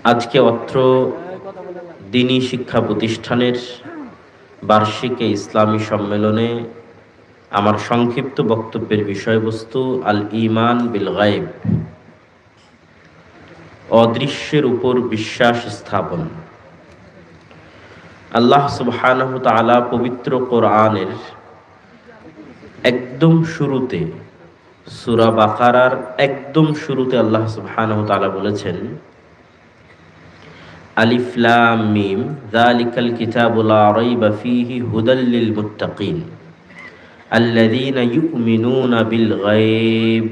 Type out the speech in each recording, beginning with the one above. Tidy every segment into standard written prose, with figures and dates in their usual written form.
আজকে অত্র দ্বীনী শিক্ষা প্রতিষ্ঠানের বার্ষিক ইসলামী সম্মেলনে আমার সংক্ষিপ্ত বক্তব্যের বিষয়বস্তু আল ঈমান বিল গায়ব, অদৃশ্যের উপর বিশ্বাস স্থাপন। আল্লাহ সুবহানাহু ওয়া তাআলা পবিত্র কোরআনের একদম শুরুতে, সূরা বাকারার একদম শুরুতে আল্লাহ সুবহানাহু ওয়া তাআলা বলেছেন, আলিফ লাম মিম যালিকাল কিতাবু লা রাইবা ফীহি হুদাল লিল মুত্তাকিন আল্লাযীনা ইউমিনুনা বিল গায়ব।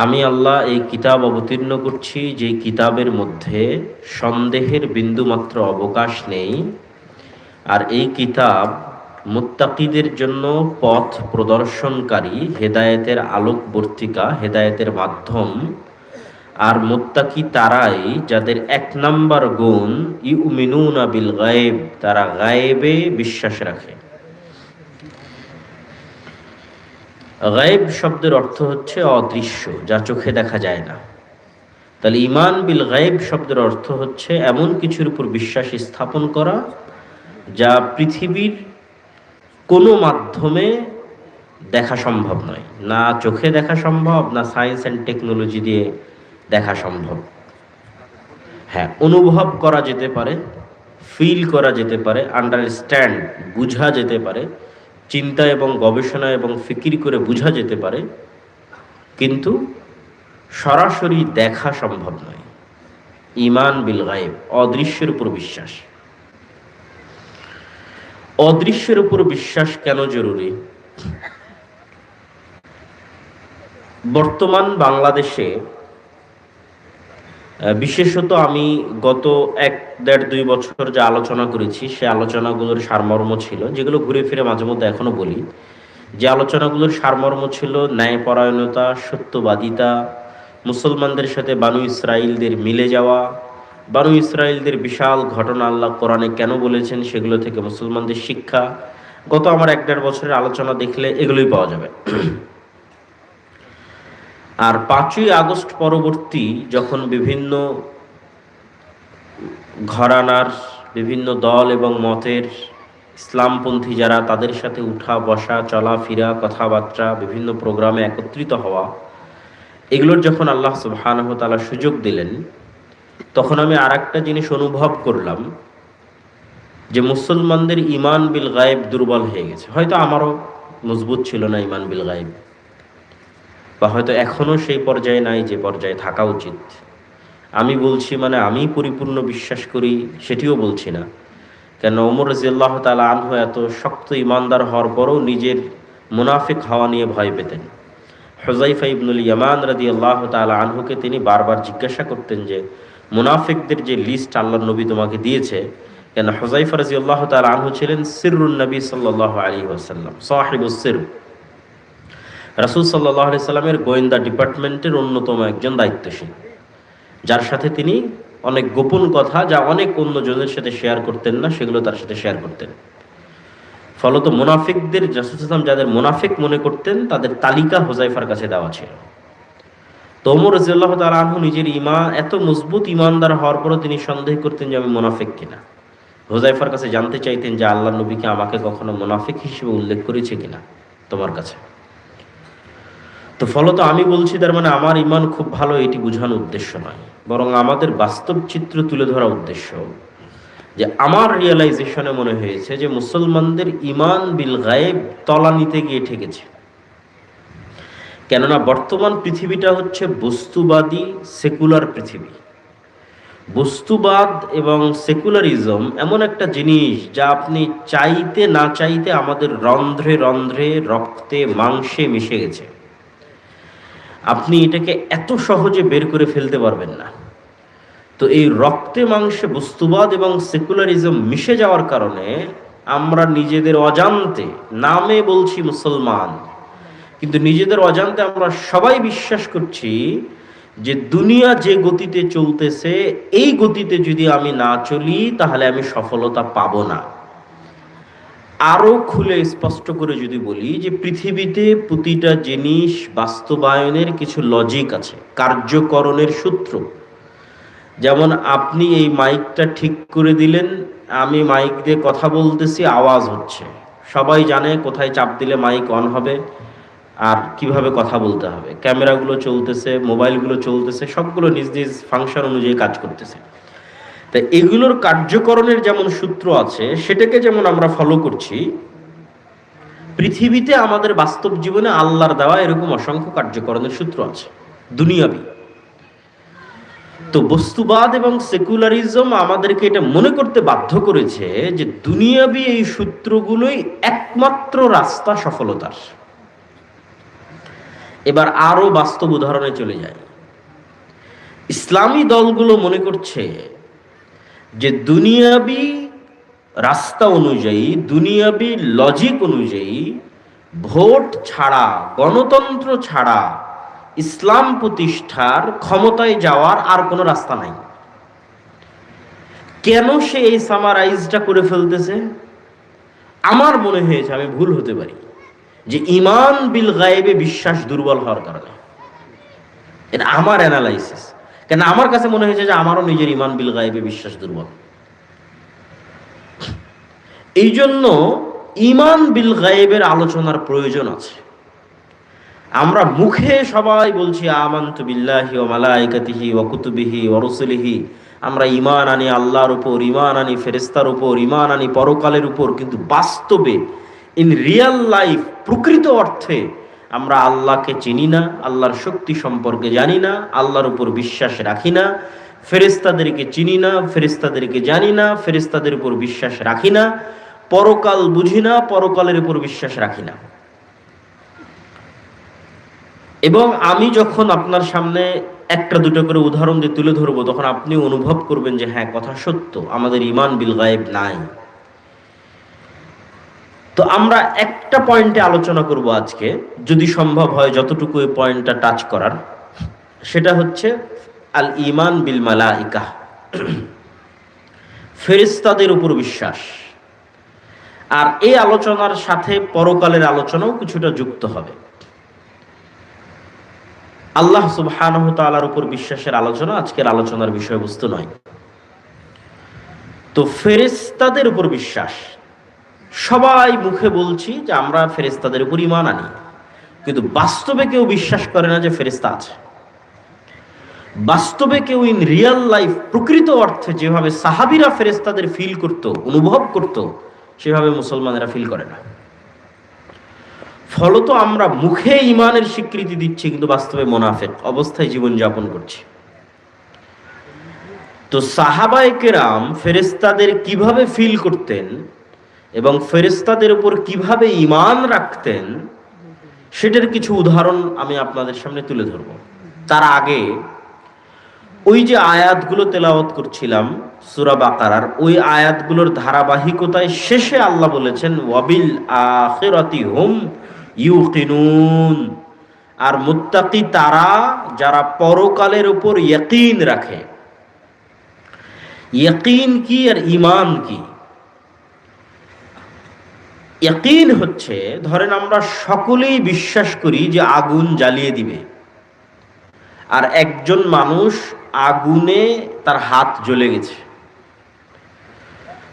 আমি আল্লাহ এই কিতাব অবতীর্ণ করছি, যে কিতাবের মধ্যে সন্দেহের বিন্দুমাত্র অবকাশ নেই, আর এই কিতাব মুত্তাকিদের জন্য পথ প্রদর্শনকারী, হেদায়েতের আলোকবর্তিকা, হেদায়েতের মাধ্যম। আর মুত্তাকি তারাই যাদের এক নাম্বার গুণ ইউমিনুনা বিল গায়ব, তারা গায়েবে বিশ্বাস রাখে। গায়েব শব্দের অর্থ হচ্ছে অদৃশ্য, যা চোখে দেখা যায় না। তাহলে ঈমান বিল গায়েব শব্দের অর্থ হচ্ছে এমন কিছুর উপর বিশ্বাস স্থাপন করা যা পৃথিবীর কোনো মাধ্যমে দেখা সম্ভব নয়, না চোখে দেখা সম্ভব, না সায়েন্স অ্যান্ড টেকনোলজি দিয়ে দেখা সম্ভব। হ্যাঁ, অনুভব করা যেতে পারে, ফিল করা যেতে পারে, আন্ডারস্ট্যান্ড বুঝা যেতে পারে, চিন্তা এবং গবেষণা এবং ফিকির করে বুঝা যেতে পারে, কিন্তু সরাসরি দেখা সম্ভব নয়। ঈমান বিল গায়ব, অদৃশ্যের উপর বিশ্বাস। অদৃশ্যের উপর বিশ্বাস কেন জরুরি? বর্তমান বাংলাদেশে বিশেষত আমি গত 1-1.5-2 বছর যে আলোচনা করেছি, সে আলোচনাগুলোর সারমর্ম ছিল, যেগুলো ঘুরে ফিরে মাঝে মধ্যে এখনো বলি, যে আলোচনাগুলোর সারমর্ম ছিল ন্যায়পরায়ণতা, সত্যবাদিতা, মুসলমানদের সাথে বানু ইসরাইলদের মিলে যাওয়া, বানু ইসরাইলদের বিশাল ঘটনা আল্লাহ কোরআনে কেন বলেছেন সেগুলো থেকে মুসলমানদের শিক্ষা। গত আমার 1-1.5 বছরের আলোচনা দেখলে এগুলোই পাওয়া যাবে। আর 5ই আগস্ট পরবর্তী যখন বিভিন্ন ঘরানার, বিভিন্ন দল এবং মতের ইসলামপন্থী যারা, তাদের সাথে উঠা বসা, চলাফেরা, কথাবার্তা, বিভিন্ন প্রোগ্রামে একত্রিত হওয়া, এগুলোর যখন আল্লাহ সুবহানাহু ওয়া তাআলা সুযোগ দিলেন, তখন আমি আরেকটা জিনিস অনুভব করলাম যে মুসলমানদের ঈমান বিল গায়েব দুর্বল হয়ে গেছে। হয়তো আমারও মজবুত ছিল না ঈমান বিল গায়েব, বা হয়তো এখনও সেই পর্যায়ে নাই যে পর্যায়ে থাকা উচিত। আমি বলছি মানে আমি পরিপূর্ণ বিশ্বাস করি সেটিও বলছি না, কেন ওমর রাদিয়াল্লাহু তাআলা আনহু এত শক্ত ইমানদার হওয়ার পরও নিজের মুনাফিক হওয়া নিয়ে ভয় পেতেন। হুযায়ফা ইবনুল ইয়ামান রাদিয়াল্লাহু তাআলা আনহুকে তিনি বারবার জিজ্ঞাসা করতেন যে মুনাফিকদের যে লিস্ট আল্লাহর নবী তোমাকে দিয়েছে, কেন হুযায়ফা রাদিয়াল্লাহু তাআলা আনহু ছিলেন সিররুন নবী সাল্লাল্লাহু আলাইহি ওয়াসাল্লাম, সাহিবুস সির, রাসূল সাল্লাল্লাহু আলাইহি সাল্লামের গোয়েন্দা ডিপার্টমেন্টের অন্যতম একজন দায়িত্বশীল, যার সাথে তিনি অনেক গোপন কথা, যা অনেক অন্যজনের সাথে শেয়ার করতেন না, সেগুলো তার সাথে শেয়ার করতেন। ফলত মুনাফিকদের, রাসূল সাল্লাল্লাহু আলাইহি ওয়াসাল্লাম যাদের মুনাফিক মনে করতেন, তাদের তালিকা হুযায়ফার কাছে দেওয়া ছিল। তো ওমর রাদিয়াল্লাহু তাআলা আনহু নিজের এত মজবুত ইমানদার হওয়ার পরও তিনি সন্দেহ করতেন যে আমি মুনাফিক কিনা। হুযায়ফার কাছে জানতে চাইতেন যে আল্লাহর নবীকে আমাকে কখনো মুনাফিক হিসেবে উল্লেখ করেছে কিনা তোমার কাছে। তো ফলত আমি বলছি, তার মানে আমার ঈমান খুব ভালো, এটি বোঝানোর উদ্দেশ্য নয়, বরং আমাদের বাস্তব চিত্র তুলে ধরা উদ্দেশ্য। যে আমার রিয়েলাইজেশনে মনে হয়েছে যে মুসলমানদের ঈমান বিল গায়েব তলানিতে গিয়ে ঠেকেছে। কেননা বর্তমান পৃথিবীটা হচ্ছে বস্তুবাদী সেকুলার পৃথিবী। বস্তুবাদ এবং সেকুলারিজম এমন একটা জিনিস যা আপনি চাইতে না চাইতে আমাদের রন্ধ্রে রন্ধ্রে, রক্তে মাংসে মিশে গেছে। আপনি এটাকে এত সহজে বের করে ফেলতে পারবেন না। তো এই রক্তে মাংসে বস্তুবাদ এবং সেকুলারিজম মিশে যাওয়ার কারণে আমরা নিজেদের অজান্তে, নামে বলছি মুসলমান, কিন্তু নিজেদের অজান্তে আমরা সবাই বিশ্বাস করছি যে দুনিয়া যে গতিতে চলতেছে, এই গতিতে যদি আমি না চলি তাহলে আমি সফলতা পাবো না। আরো খুলে স্পষ্ট করে যদি বলি যে পৃথিবীতে প্রতিটা জিনিস বাস্তবায়নের কিছু লজিক আছে, কার্যকরণের সূত্র, যেমন আপনি এই মাইকটা ঠিক করে দিলেন, আমি মাইক দিয়ে কথা বলতেছি, আওয়াজ হচ্ছে, সবাই জানে কোথায় চাপ দিলে মাইক অন হবে আর কিভাবে কথা বলতে হবে। ক্যামেরাগুলো চলতেছে, মোবাইলগুলো চলতেছে, সবগুলো নিজ নিজ ফাংশন অনুযায়ী কাজ করতেছে। তা এগুলোর কার্যকরণের যেমন সূত্র আছে, সেটাকে যেমন আমরা ফলো করছি, পৃথিবীতে আমাদের বাস্তব জীবনে আল্লাহর দেওয়া এরকম অসংখ্য কার্যকরণের সূত্র আছে দুনিয়াবি। তো বস্তুবাদ এবং সেকুলারিজম আমাদেরকে এটা মনে করতে বাধ্য করেছে যে দুনিয়াবি এই সূত্রগুলোই একমাত্র রাস্তা সফলতার। এবার আরো বাস্তব উদাহরণে চলে যায়। ইসলামী দলগুলো মনে করছে যে দুনিয়াবি রাস্তা অনুযায়ী, দুনিয়াবি লজিক অনুযায়ী ভোট ছাড়া, গণতন্ত্র ছাড়া ইসলাম প্রতিষ্ঠার, ক্ষমতায় যাওয়ার আর কোনো রাস্তা নাই। কেন সে এই সামারাইজটা করে ফেলতেছে? আমার মনে হয়েছে, আমি ভুল হতে পারি, যে ঈমান বিল গায়েবে বিশ্বাস দুর্বল হওয়ার কারণে। এটা আমার অ্যানালাইসিস। কেন আমার কাছে মনে হয়েছে যে আমারও নিজের ঈমান বিল গায়েবে বিশ্বাস দুর্বল। এই জন্য ঈমান বিল গায়েবের আলোচনার প্রয়োজন আছে। আমরা মুখে সবাই বলছি আমানতু বিল্লাহি ওয়া মালাইকাতিহি ওয়া কুতুবিহি ওয়া রুসুলিহি, আমরা ঈমান আনি আল্লাহর উপর, ঈমান আনি ফেরেশতার উপর, ঈমান আনি পরকালের উপর, কিন্তু বাস্তবে ইন রিয়েল লাইফ, প্রকৃত অর্থে আমরা আল্লাহকে চিনি না, আল্লাহর শক্তি সম্পর্কে জানি না, আল্লাহর উপর বিশ্বাস রাখি না, ফেরেশতাদেরকে চিনি না, ফেরেশতাদেরকে জানি না, ফেরেশতাদের উপর বিশ্বাস রাখি না, পরকাল বুঝি না, পরকালের উপর বিশ্বাস রাখি না। এবং আমি যখন আপনার সামনে একটা দুটো করে উদাহরণ দিয়ে তুলে ধরবো, তখন আপনি অনুভব করবেন যে হ্যাঁ, কথা সত্য, আমাদের ঈমান বিল গায়েব নাই। তো আমরা একটা পয়েন্টে আলোচনা করব আজকে, যদি সম্ভব হয় যতটুকু এই পয়েন্টটা টাচ করার, সেটা হচ্ছে আল ঈমান বিল মালাইকা, ফেরেশতাদের উপর বিশ্বাস। আর এই আলোচনার সাথে পরকালের আলোচনাও কিছুটা যুক্ত হবে। আল্লাহ সুবহানাহু ওয়া তাআলার উপর বিশ্বাসের আলোচনা আজকের আলোচনার বিষয়বস্তু নয়। তো ফেরেশতাদের উপর বিশ্বাস, সবাই মুখে বলছি যে আমরা ফেরেশতাদের উপর ঈমান আনি, কিন্তু বাস্তবে কেউ বিশ্বাস করে না যে ফেরেশতা আছে। বাস্তবে কেউ ইন রিয়েল লাইফ, প্রকৃত অর্থে যেভাবে সাহাবীরা ফেরেশতাদের ফিল করত, অনুভব করত, সেভাবে মুসলমানেরা ফিল করে না। ফলত আমরা মুখে ঈমানের স্বীকৃতি দিচ্ছি, কিন্তু বাস্তবে মুনাফিক অবস্থায় জীবন যাপন করছি। তো সাহাবায়ে কেরাম ফেরেশতাদের কিভাবে ফিল করতেন এবং ফেরেশতাদের উপর কিভাবে ঈমান রাখতেন, সেটার কিছু উদাহরণ আমি আপনাদের সামনে তুলে ধরব। তার আগে ওই যে আয়াতগুলো তেলাওয়াত করছিলাম সূরা বাকারার, ওই আয়াতগুলোর ধারাবাহিকতায় শেষে আল্লাহ বলেছেন ওয়াবিল আখিরাতি হুম ইউকিনুন, আর মুত্তাকি তারা যারা পরকালের উপর ইয়াকিন রাখে। ইয়াকিন কি আর ঈমান কি? ইয়াকিন হচ্ছে, ধরেন আমরা সকলেই বিশ্বাস করি যে আগুন জ্বালিয়ে দিবে, আর একজন মানুষ আগুনে তার হাত জ্বলে গেছে।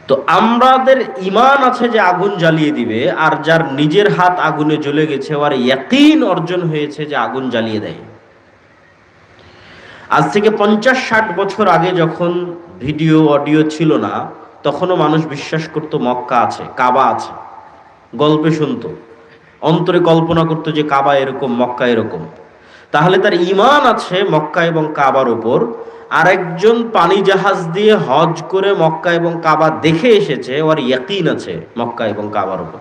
তো আমাদের ঈমান আছে যে আগুন জ্বালিয়ে দিবে, আর যার নিজের হাত আগুনে জ্বলে গেছে, আর ইয়াকিন অর্জন হয়েছে যে আগুন জ্বালিয়ে দেয়। আজ থেকে 50-60 বছর আগে যখন ভিডিও অডিও ছিল না, তখনও মানুষ বিশ্বাস করত মক্কা আছে, কাবা আছে, গল্পে শুনতো, অন্তরে কল্পনা করতো যে কাবা এরকম, মক্কা এরকম। তাহলে তার ঈমান আছে মক্কা এবং কাবার উপর। আরেকজন পানি জাহাজ দিয়ে হজ করে মক্কা এবং কাবা দেখে এসেছে, ওর ইয়াকিন আছে মক্কা এবং কাবার উপর।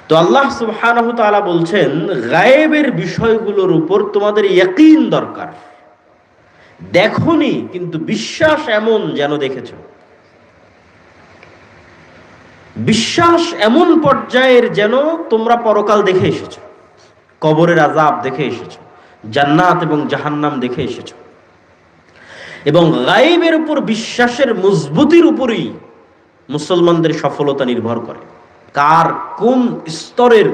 তো আল্লাহ সুবহানাহু ওয়া তাআলা বলছেন গায়েবের বিষয়গুলোর উপর তোমাদের ইয়াকিন দরকার। দেখোনি, কিন্তু বিশ্বাস এমন যেন দেখেছো। বিশ্বাস এমন পর্যায়ের যেন তোমরা পরকাল দেখে এসেছো, কবরের আযাব দেখে এসেছো, জান্নাত এবং জাহান্নাম দেখে এসেছো। এবং গায়েবের উপর বিশ্বাসের মজবুতির উপরই মুসলমানদের সফলতা নির্ভর করে। কার কোন স্তরের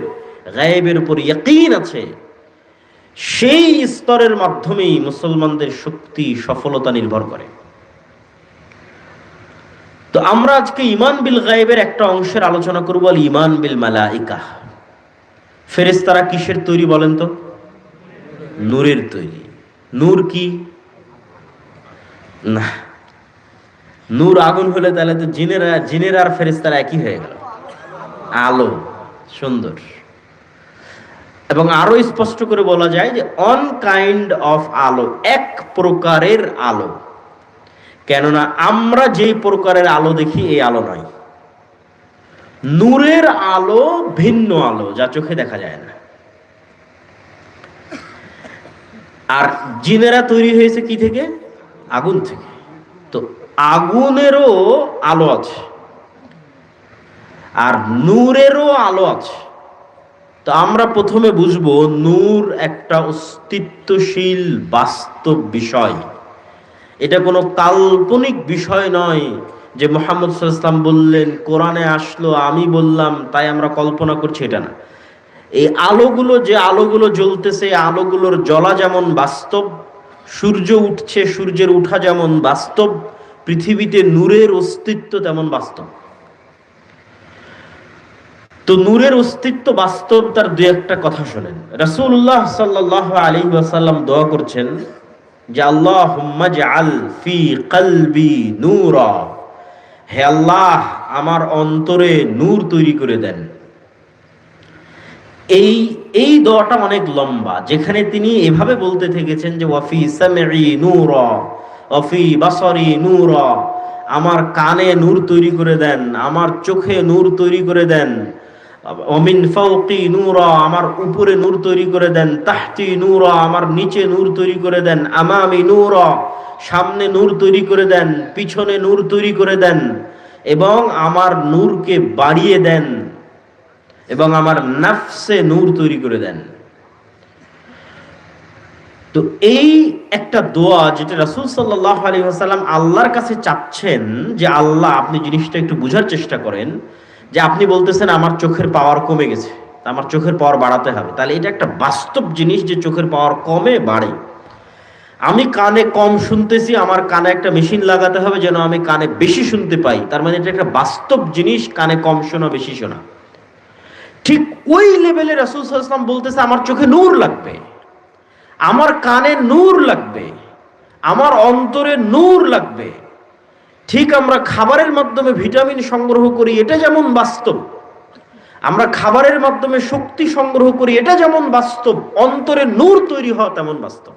গায়েবের উপর ইয়াকিন আছে, সেই স্তরের মাধ্যমেই মুসলমানদের শক্তি সফলতা নির্ভর করে। তো আমরা আজকে ঈমান বিল গায়বের একটা অংশের আলোচনা করব, আল ঈমান বিল মালাইকা। ফেরেশতারা কিসের তৈরি বলেন তো? নূরের তৈরি। নূর কি? না, নূর আগুন হলে তাহলে তো জিনের আর ফেরেশতারা একই হয়ে গেল। আলো, সুন্দর। এবং আরো স্পষ্ট করে বলা যায় যে অন কাইন্ড অফ আলো, এক প্রকারের আলো। কেননা আমরা যেই প্রকারের আলো দেখি এই আলো নয়। নূরের আলো ভিন্ন আলো, যা চোখে দেখা যায় না। আর জিনেরা তৈরি হয়েছে কি থেকে? আগুন থেকে। তো আগুনেরও আলো আছে আর নূরেরও আলো আছে। তো আমরা প্রথমে বুঝবো নূর একটা অস্তিত্বশীল বাস্তব বিষয়। এটা কোনো কাল্পনিক বিষয় নয় যে মুহাম্মদ সাল্লাল্লাহু আলাইহি ওয়াসাল্লাম বললেন, কোরআনে আসলো, আমি বললাম, তাই আমরা কল্পনা করছি, এটা না। এই আলোগুলো, যে আলোগুলো জ্বলতেছে, আলোগুলোর জ্বলা যেমন বাস্তব, সূর্য উঠছে, সূর্যের উঠা যেমন বাস্তব, পৃথিবীতে নূরের অস্তিত্ব তেমন বাস্তব। তো নূরের অস্তিত্ব বাস্তব, তার দুই একটা কথা শোনেন। রাসূলুল্লাহ সাল্লাল্লাহু আলাইহি ওয়াসাল্লাম দোয়া করছেন যে আল্লাহুম্মা জাআল ফি কলবি নূরা, হে আল্লাহ আমার অন্তরে নূর তৈরি করে দেন। এই দোয়াটা অনেক লম্বা, যেখানে তিনি এভাবে বলতে থেকেছেন যে ওয়াফি সামঈ নূরা ওয়াফি বাসারি নূরা, আমার কানে নূর তৈরি করে দেন, আমার চোখে নূর তৈরি করে দেন, ওমিন ফাওকি নূরা, আমার উপরে নূর তৈরি করে দেন, তাহতি নূরা, আমার নিচে নূর তৈরি করে দেন, আমামি নূরা, সামনে নূর তৈরি করে দেন, পিছনে নূর তৈরি করে দেন, এবং আমার নূরকে বাড়িয়ে দেন, এবং আমার নাফসে নূর তৈরি করে দেন। তো এই একটা দোয়া যেটা রাসূল সাল্লাল্লাহু আলাইহি ওয়াসাল্লাম আল্লাহর কাছে চাচ্ছেন যে আল্লাহ, আপনি জিনিসটা একটু বুঝার চেষ্টা করেন, যে আপনি বলতেছেন আমার চোখের পাওয়ার কমে গেছে, আমার চোখের পাওয়ার বাড়াতে হবে। তাহলে এটা একটা বাস্তব জিনিস যে চোখের পাওয়ার কমে বাড়ে। আমি কানে কম শুনতেছি, আমার কানে একটা মেশিন লাগাতে হবে যেন আমি কানে বেশি শুনতে পাই। তার মানে এটা একটা বাস্তব জিনিস, কানে কম শোনা বেশি শোনা। ঠিক ওই লেভেলে রাসূল সাল্লাল্লাহু আলাইহি ওয়াসাল্লাম বলতেছে আমার চোখে নূর লাগবে, আমার কানে নূর লাগবে, আমার অন্তরে নূর লাগবে। ঠিক আমরা খাবারের মাধ্যমে ভিটামিন সংগ্রহ করি, এটা যেমন বাস্তব, আমরা খাবারের মাধ্যমে শক্তি সংগ্রহ করি, এটা যেমন বাস্তব, অন্তরে নূর তৈরি হওয়া তেমন বাস্তব।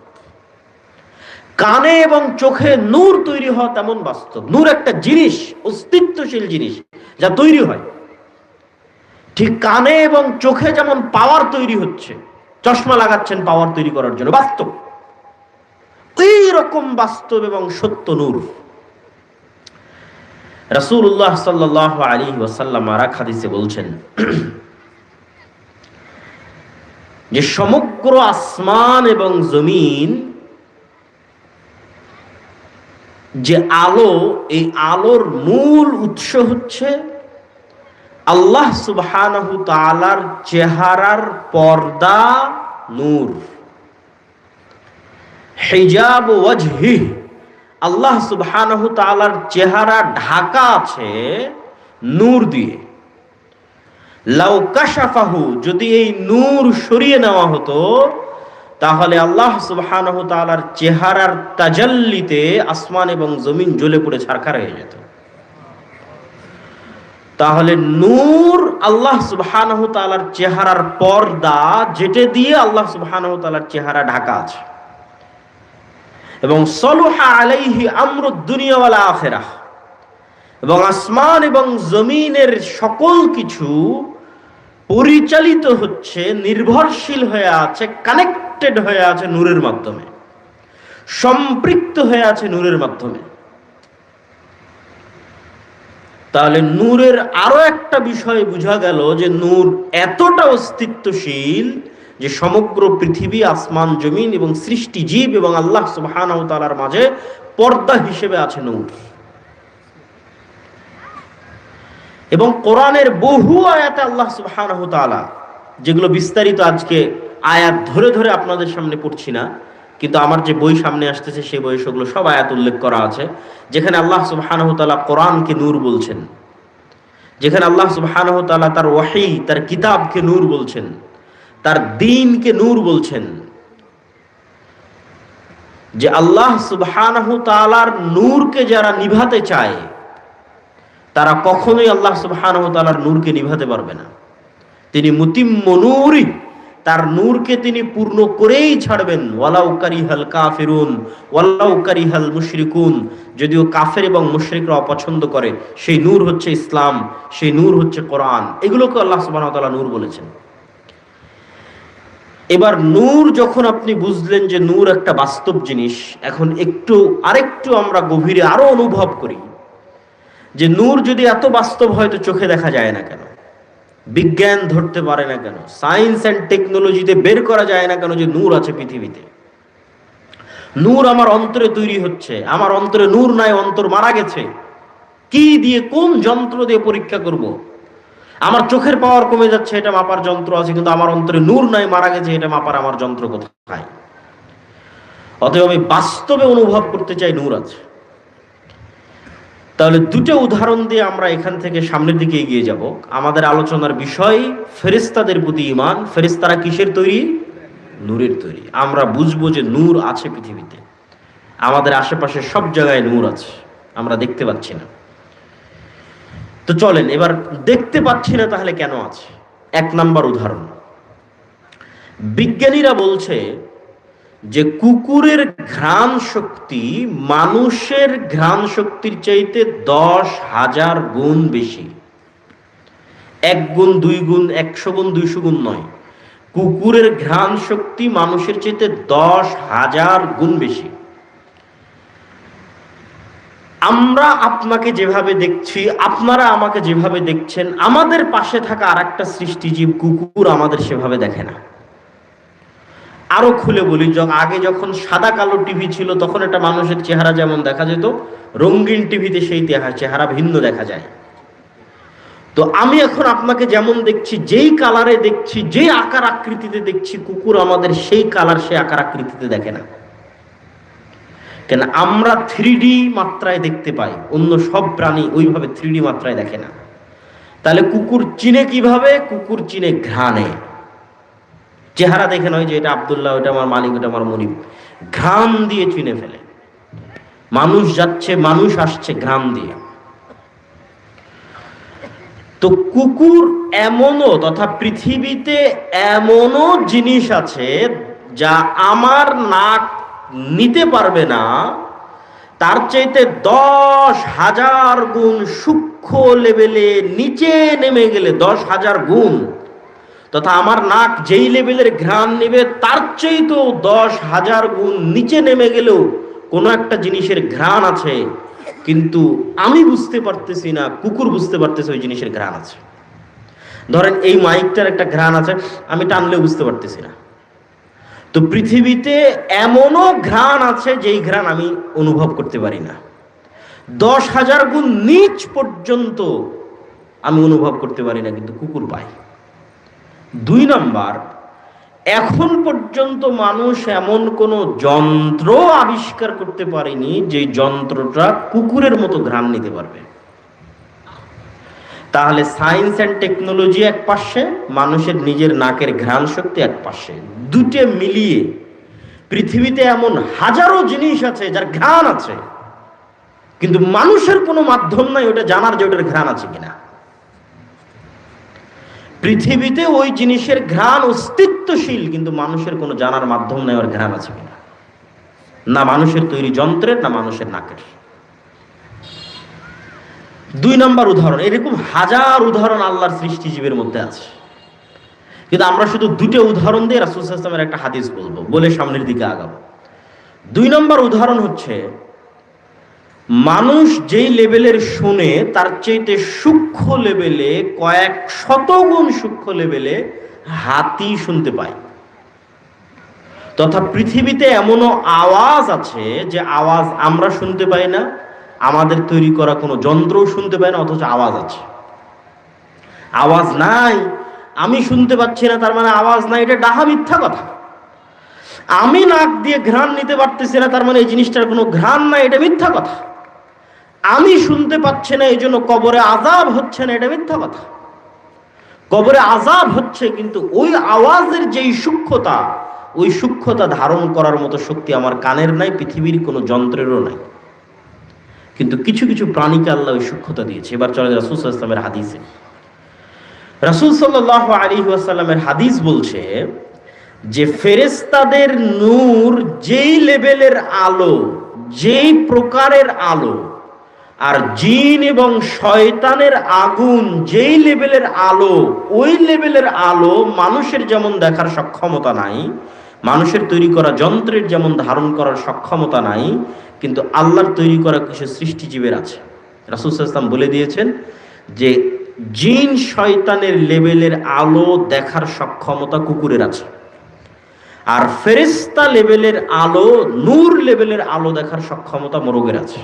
কানে এবং চোখে নূর তৈরি হওয়া তেমন বাস্তব। নূর একটা জিনিস, অস্তিত্বশীল জিনিস, যা তৈরি হয়। ঠিক কানে এবং চোখে যেমন পাওয়ার তৈরি হচ্ছে, চশমা লাগাচ্ছেন পাওয়ার তৈরি করার জন্য, বাস্তব। এই রকম বাস্তব এবং সত্য নূর। রাসূলুল্লাহ সাল্লাল্লাহু আলাইহি ওয়াসাল্লাম আরেক হাদিসে বলছেন যে সমগ্র আসমান এবং জমিন যে আলো, এই আলোর মূল উৎস হচ্ছে আল্লাহ সুবহানাহু তাআলার চেহারার পর্দা, নূর। হিজাব ওয়াজহি, আল্লাহ সুবহানাহু তাআলার চেহারা ঢাকা আছে নূর দিয়ে। লাউ কাশাফাহু, যদি এই নূর সরিয়ে নেওয়া হতো তাহলে আল্লাহ সুবহানাহু তাআলার চেহারার তাজাল্লিতে আসমান এবং জমিন জ্বলে পুড়ে ছারখার হয়ে যেত। তাহলে নূর আল্লাহ সুবহানাহু তাআলার চেহারার পর্দা, যেটা দিয়ে আল্লাহ সুবহানাহু তাআলার চেহারা ঢাকা আছে। এবং সলুহা আলাইহি আমরুদ দুনিয়া ওয়াল আখিরাহ, এবং আসমান এবং জমিনের সকল কিছু পরিচালিত হচ্ছে, নির্ভরশীল হয়ে আছে, কানেক্টেড হয়ে আছে নূরের মাধ্যমে, সম্পৃক্ত হয়ে আছে নূরের মাধ্যমে। তাহলে নূরের আরো একটা বিষয় বোঝা গেল যে নূর এতটা অস্তিত্বশীল যে সমগ্র পৃথিবী, আসমান জমিন এবং সৃষ্টি জীব এবং আল্লাহ সুবহানাহু ওয়া তাআলার মাঝে পর্দা হিসেবে আছে নূর। এবং কোরআনের বহু আয়াতে আল্লাহ সুবহানাহু ওয়া তাআলা, যেগুলো বিস্তারিত আজকে আয়াত ধরে ধরে আপনাদের সামনে পড়ছি না, কিন্তু আমার যে বই সামনে আসতেছে সেই বইয়ে সেগুলো সব আয়াত উল্লেখ করা আছে, যেখানে আল্লাহ সুবহানাহু ওয়া তাআলা কোরআনকে নূর বলছেন, যেখানে আল্লাহ সুবহানাহু ওয়া তাআলা তার ওয়াহী, তার কিতাবকে নূর বলছেন, তার দ্বীনকে নূর বলছেন। যে আল্লাহ সুবহানাহু তাআলার নূরকে যারা নিভাতে চায় তারা কখনোই আল্লাহ সুবহানাহু তাআলার নূরকে নিভাতে পারবে না। তিনি মুতিম্মু নূরি, তার নূরকে তিনি পূর্ণ করেই ছাড়বেন। ওয়ালাউ কারিহাল কাফিরুন ওয়ালাউ কারিহাল মুশরিকুন, যদিও কাফের এবং মুশরিকরা অপছন্দ করে, সেই নূর হচ্ছে ইসলাম, সেই নূর হচ্ছে কোরআন। এগুলোকে আল্লাহ সুবহানাহু তাআলা নূর বলেছেন। এবার নূর যখন আপনি বুঝলেন যে নূর একটা বাস্তব জিনিস, এখন আরেকটু আমরা গভীরে আরো অনুভব করি যে নূর যদি এত বাস্তব হয় তো চোখে দেখা যায় না কেন, বিজ্ঞান ধরতে পারে না কেন, সায়েন্স অ্যান্ড টেকনোলজিতে বের করা যায় না কেন যে নূর আছে পৃথিবীতে? নূর আমার অন্তরে তৈরি হচ্ছে, আমার অন্তরে নূর নাই, অন্তর মারা গেছে। কি দিয়ে, কোন যন্ত্র দিয়ে পরীক্ষা করব? আমার চোখের পাওয়ার কমে যাচ্ছে, এটা মাপার যন্ত্র আছে, কিন্তু আমার অন্তরে নূর নাই, মারা গেছে, এটা মাপার আমার যন্ত্র কোথায়? অতএব আমি বাস্তবে অনুভব করতে চাই নূর আছে। তাহলে দুটো উদাহরণ দিয়ে আমরা এখান থেকে সামনের দিকে এগিয়ে যাব। আমাদের আলোচনার বিষয় ফেরেশতাদের প্রতি ঈমান। ফেরেশতারা কিসের তৈরি? নূরের তৈরি। আমরা বুঝবো যে নূর আছে পৃথিবীতে, আমাদের আশেপাশে সব জায়গায় নূর আছে, আমরা দেখতে পাচ্ছি না। তো চলেন এবার দেখতে পাচ্ছি না তাহলে কেন আছে। এক নাম্বার উদাহরণ, বিজ্ঞানীরা বলছে যে কুকুরের ঘ্রাণ শক্তি মানুষের ঘ্রাণ শক্তির চাইতে 10,000 গুণ বেশি। 1 গুণ 2 গুণ 100 গুণ 200 গুণ নয়, কুকুরের ঘ্রাণ শক্তি মানুষের চাইতে 10,000 গুণ বেশি। আমরা আপনাকে যেভাবে দেখছি, আপনারা আমাকে যেভাবে দেখছেন, আমাদের পাশে থাকা আরেকটা সৃষ্টিজীব কুকুর আমাদের সেভাবে দেখে না। আরো খুলে বলি, আগে যখন সাদা কালো টিভি ছিল তখন একটা মানুষের চেহারা যেমন দেখা যেত, রঙিন টিভিতে সেই চেহারা ভিন্ন দেখা যায়। তো আমি এখন আপনাকে যেমন দেখছি, যেই কালারে দেখছি, যে আকার আকৃতিতে দেখছি, কুকুর আমাদের সেই কালার, সেই আকার আকৃতিতে দেখে না। কেন? আমরা 3D মাত্রায় দেখতে পাই, অন্য সব প্রাণী ওইভাবে 3D মাত্রায় দেখে না। তাহলে কুকুর চিনে কিভাবে? কুকুর চিনে ঘ্রাণে। চেহারা দেখে নয় যে এটা আব্দুল্লাহ, ওটা আমার মালিক, ওটা আমার মনিব। ঘ্রাণ দিয়ে চিনে ফেলে। মানুষ যাচ্ছে, মানুষ আসছে, ঘ্রাণ দিয়ে। তো কুকুর এমনও, তথা পৃথিবীতে এমনও জিনিস আছে যা আমার নাক নিতে পারবে না, তার চাইতে 10,000 গুণ সূক্ষ্ম লেভেলে নিচে নেমে গেলে 10,000 গুণ, তথা আমার নাক যেই লেভেলের ঘ্রাণ নেবে তার চাইতেও 10,000 গুণ নিচে নেমে গেলেও কোনো একটা জিনিসের ঘ্রাণ আছে, কিন্তু আমি বুঝতে পারতেছি না, কুকুর বুঝতে পারতেছে ওই জিনিসের ঘ্রাণ আছে। ধরেন এই মাইকটার একটা ঘ্রাণ আছে, আমি টানলেও বুঝতে পারতেছি না। তো পৃথিবীতে এমনও ঘ্রাণ আছে যেই ঘ্রাণ আমি অনুভব করতে পারি না। 10,000 গুণ নিচ পর্যন্ত আমি অনুভব করতে পারি না, কিন্তু কুকুর পায়। 2 নাম্বার, এখন পর্যন্ত মানুষ এমন কোন যন্ত্র আবিষ্কার করতে পারেনি যে যন্ত্রটা কুকুরের মতো ঘ্রাণ নিতে পারবে। তাহলে সায়েন্স অ্যান্ড টেকনোলজি এক পাশে, মানুষের নিজের নাকের ঘ্রাণ শক্তি এক পাশে, দুটো মিলিয়ে পৃথিবীতে এমন হাজারো জিনিস আছে যার ঘ্রাণ আছে, কিন্তু মানুষের কোনো মাধ্যম নাই ওটা জানার যে ওটার ঘ্রাণ আছে কিনা। পৃথিবীতে ওই জিনিসের ঘ্রাণ অস্তিত্বশীল, কিন্তু মানুষের কোনো জানার মাধ্যম নাই ওর ঘ্রাণ আছে কিনা, না মানুষের তৈরি যন্ত্রের, না মানুষের নাকের। 2 নাম্বার উদাহরণ, এরকম হাজার উদাহরণ আল্লাহর সৃষ্টিজীবের মধ্যে আছে, কিন্তু আমরা শুধু 2টা উদাহরণ দিয়ে রাসূল সাল্লাল্লাহু আলাইহি ওয়াসাল্লামের একটা হাদিস বলবো, বলে সামনের দিকে আগাবো। 2 নাম্বার উদাহরণ হচ্ছে, মানুষ যেই লেভেলের শুনে তার চাইতে সূক্ষ্ম লেভেলে, কয়েক শতগুণ সূক্ষ্ম লেভেলে হাতি শুনতে পায়। তথা পৃথিবীতে এমনও আওয়াজ আছে যে আওয়াজ আমরা শুনতে পাই না, আমাদের তৈরি করা কোনো যন্ত্রও শুনতে পায় না, অথচ আওয়াজ আছে। আওয়াজ নাই, আমি শুনতে পাচ্ছি না তার মানে আওয়াজ নাই, এটা ডাহা মিথ্যা কথা। আমি নাক দিয়ে ঘ্রাণ নিতে পারতেছি না তার মানে এই জিনিসটার কোনো ঘ্রাণ নাই, এটা মিথ্যা কথা। আমি শুনতে পাচ্ছি না এই জন্য কবরে আযাব হচ্ছে না, এটা মিথ্যা কথা। কবরে আযাব হচ্ছে, কিন্তু ওই আওয়াজের যেই সূক্ষ্মতা, ওই সূক্ষ্মতা ধারণ করার মতো শক্তি আমার কানের নাই, পৃথিবীর কোনো যন্ত্রেরও নাই। কিন্তু কিছু কিছু প্রাণীকে আল্লাহ ওই সূক্ষ্মতা দিয়েছে। এবার চলে রাসূল সাল্লাল্লাহু আলাইহি ওয়াসাল্লামের হাদিসে। রাসূল সাল্লাল্লাহু আলাইহি ওয়াসাল্লামের হাদিস বলছে যে ফেরেশতাদের নূর যেই লেভেলের আলো, যেই প্রকারের আলো, আর জিন এবং শয়তানের আগুন যেই লেভেলের আলো, ওই লেভেলের আলো মানুষের যেমন দেখার সক্ষমতা নাই, মানুষের তৈরি করা যন্ত্রের যেমন ধারণ করার সক্ষমতা নাই, কিন্তু আল্লাহর তৈরি করা কিছু সৃষ্টিজীবের আছে। রাসূল সাল্লাল্লাহু আলাইহি ওয়াসাল্লাম বলে দিয়েছেন যে জিন শয়তানের লেভেলের আলো দেখার সক্ষমতা কুকুরের আছে, আর ফেরেশতা লেভেলের আলো, নূর লেভেলের আলো দেখার সক্ষমতা মোরগের আছে।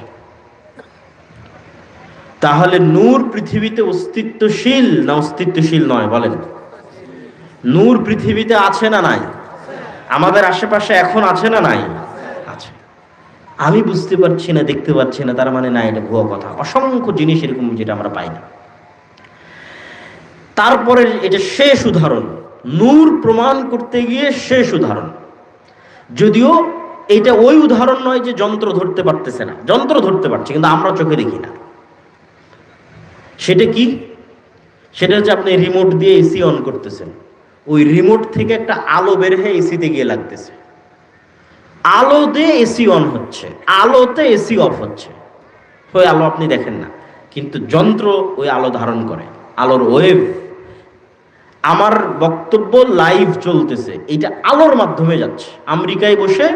তাহলে নূর পৃথিবীতে অস্তিত্বশীল না অস্তিত্বশীল নয়? বলেন। নূর পৃথিবীতে আছে না নাই? আমাদের আশেপাশে এখন আছে না নাই? আছে। আমি বুঝতে পারছি না, দেখতে পাচ্ছি না, তার মানে না, এটা ভুয়া কথা। অসংখ্য জিনিস এরকম যেটা আমরা পাই না। তারপরে এটা শেষ উদাহরণ, নূর প্রমাণ করতে গিয়ে শেষ উদাহরণ। যদিও এটা ওই উদাহরণ নয় যে যন্ত্র ধরতে পারতেছে না, যন্ত্র ধরতে পারছে কিন্তু আমরা চোখে দেখি না। সেটা কি? সেটা হচ্ছে আপনি রিমোট দিয়ে এসি অন করতেছেন, ওই রিমোট থেকে একটা আলো বের হয়ে এসিতে গিয়ে লাগতেছে, আলো দিয়ে এসি অন হচ্ছে, আলোতে এসি অফ হচ্ছে। ওই আলো আপনি দেখেন না, কিন্তু যন্ত্র ওই আলো ধারণ করে, আলোর ওয়েভ। আমার বক্তব্য লাইভ চলতেছে, এটা আলোর মাধ্যমে যাচ্ছে। আমেরিকায় বসে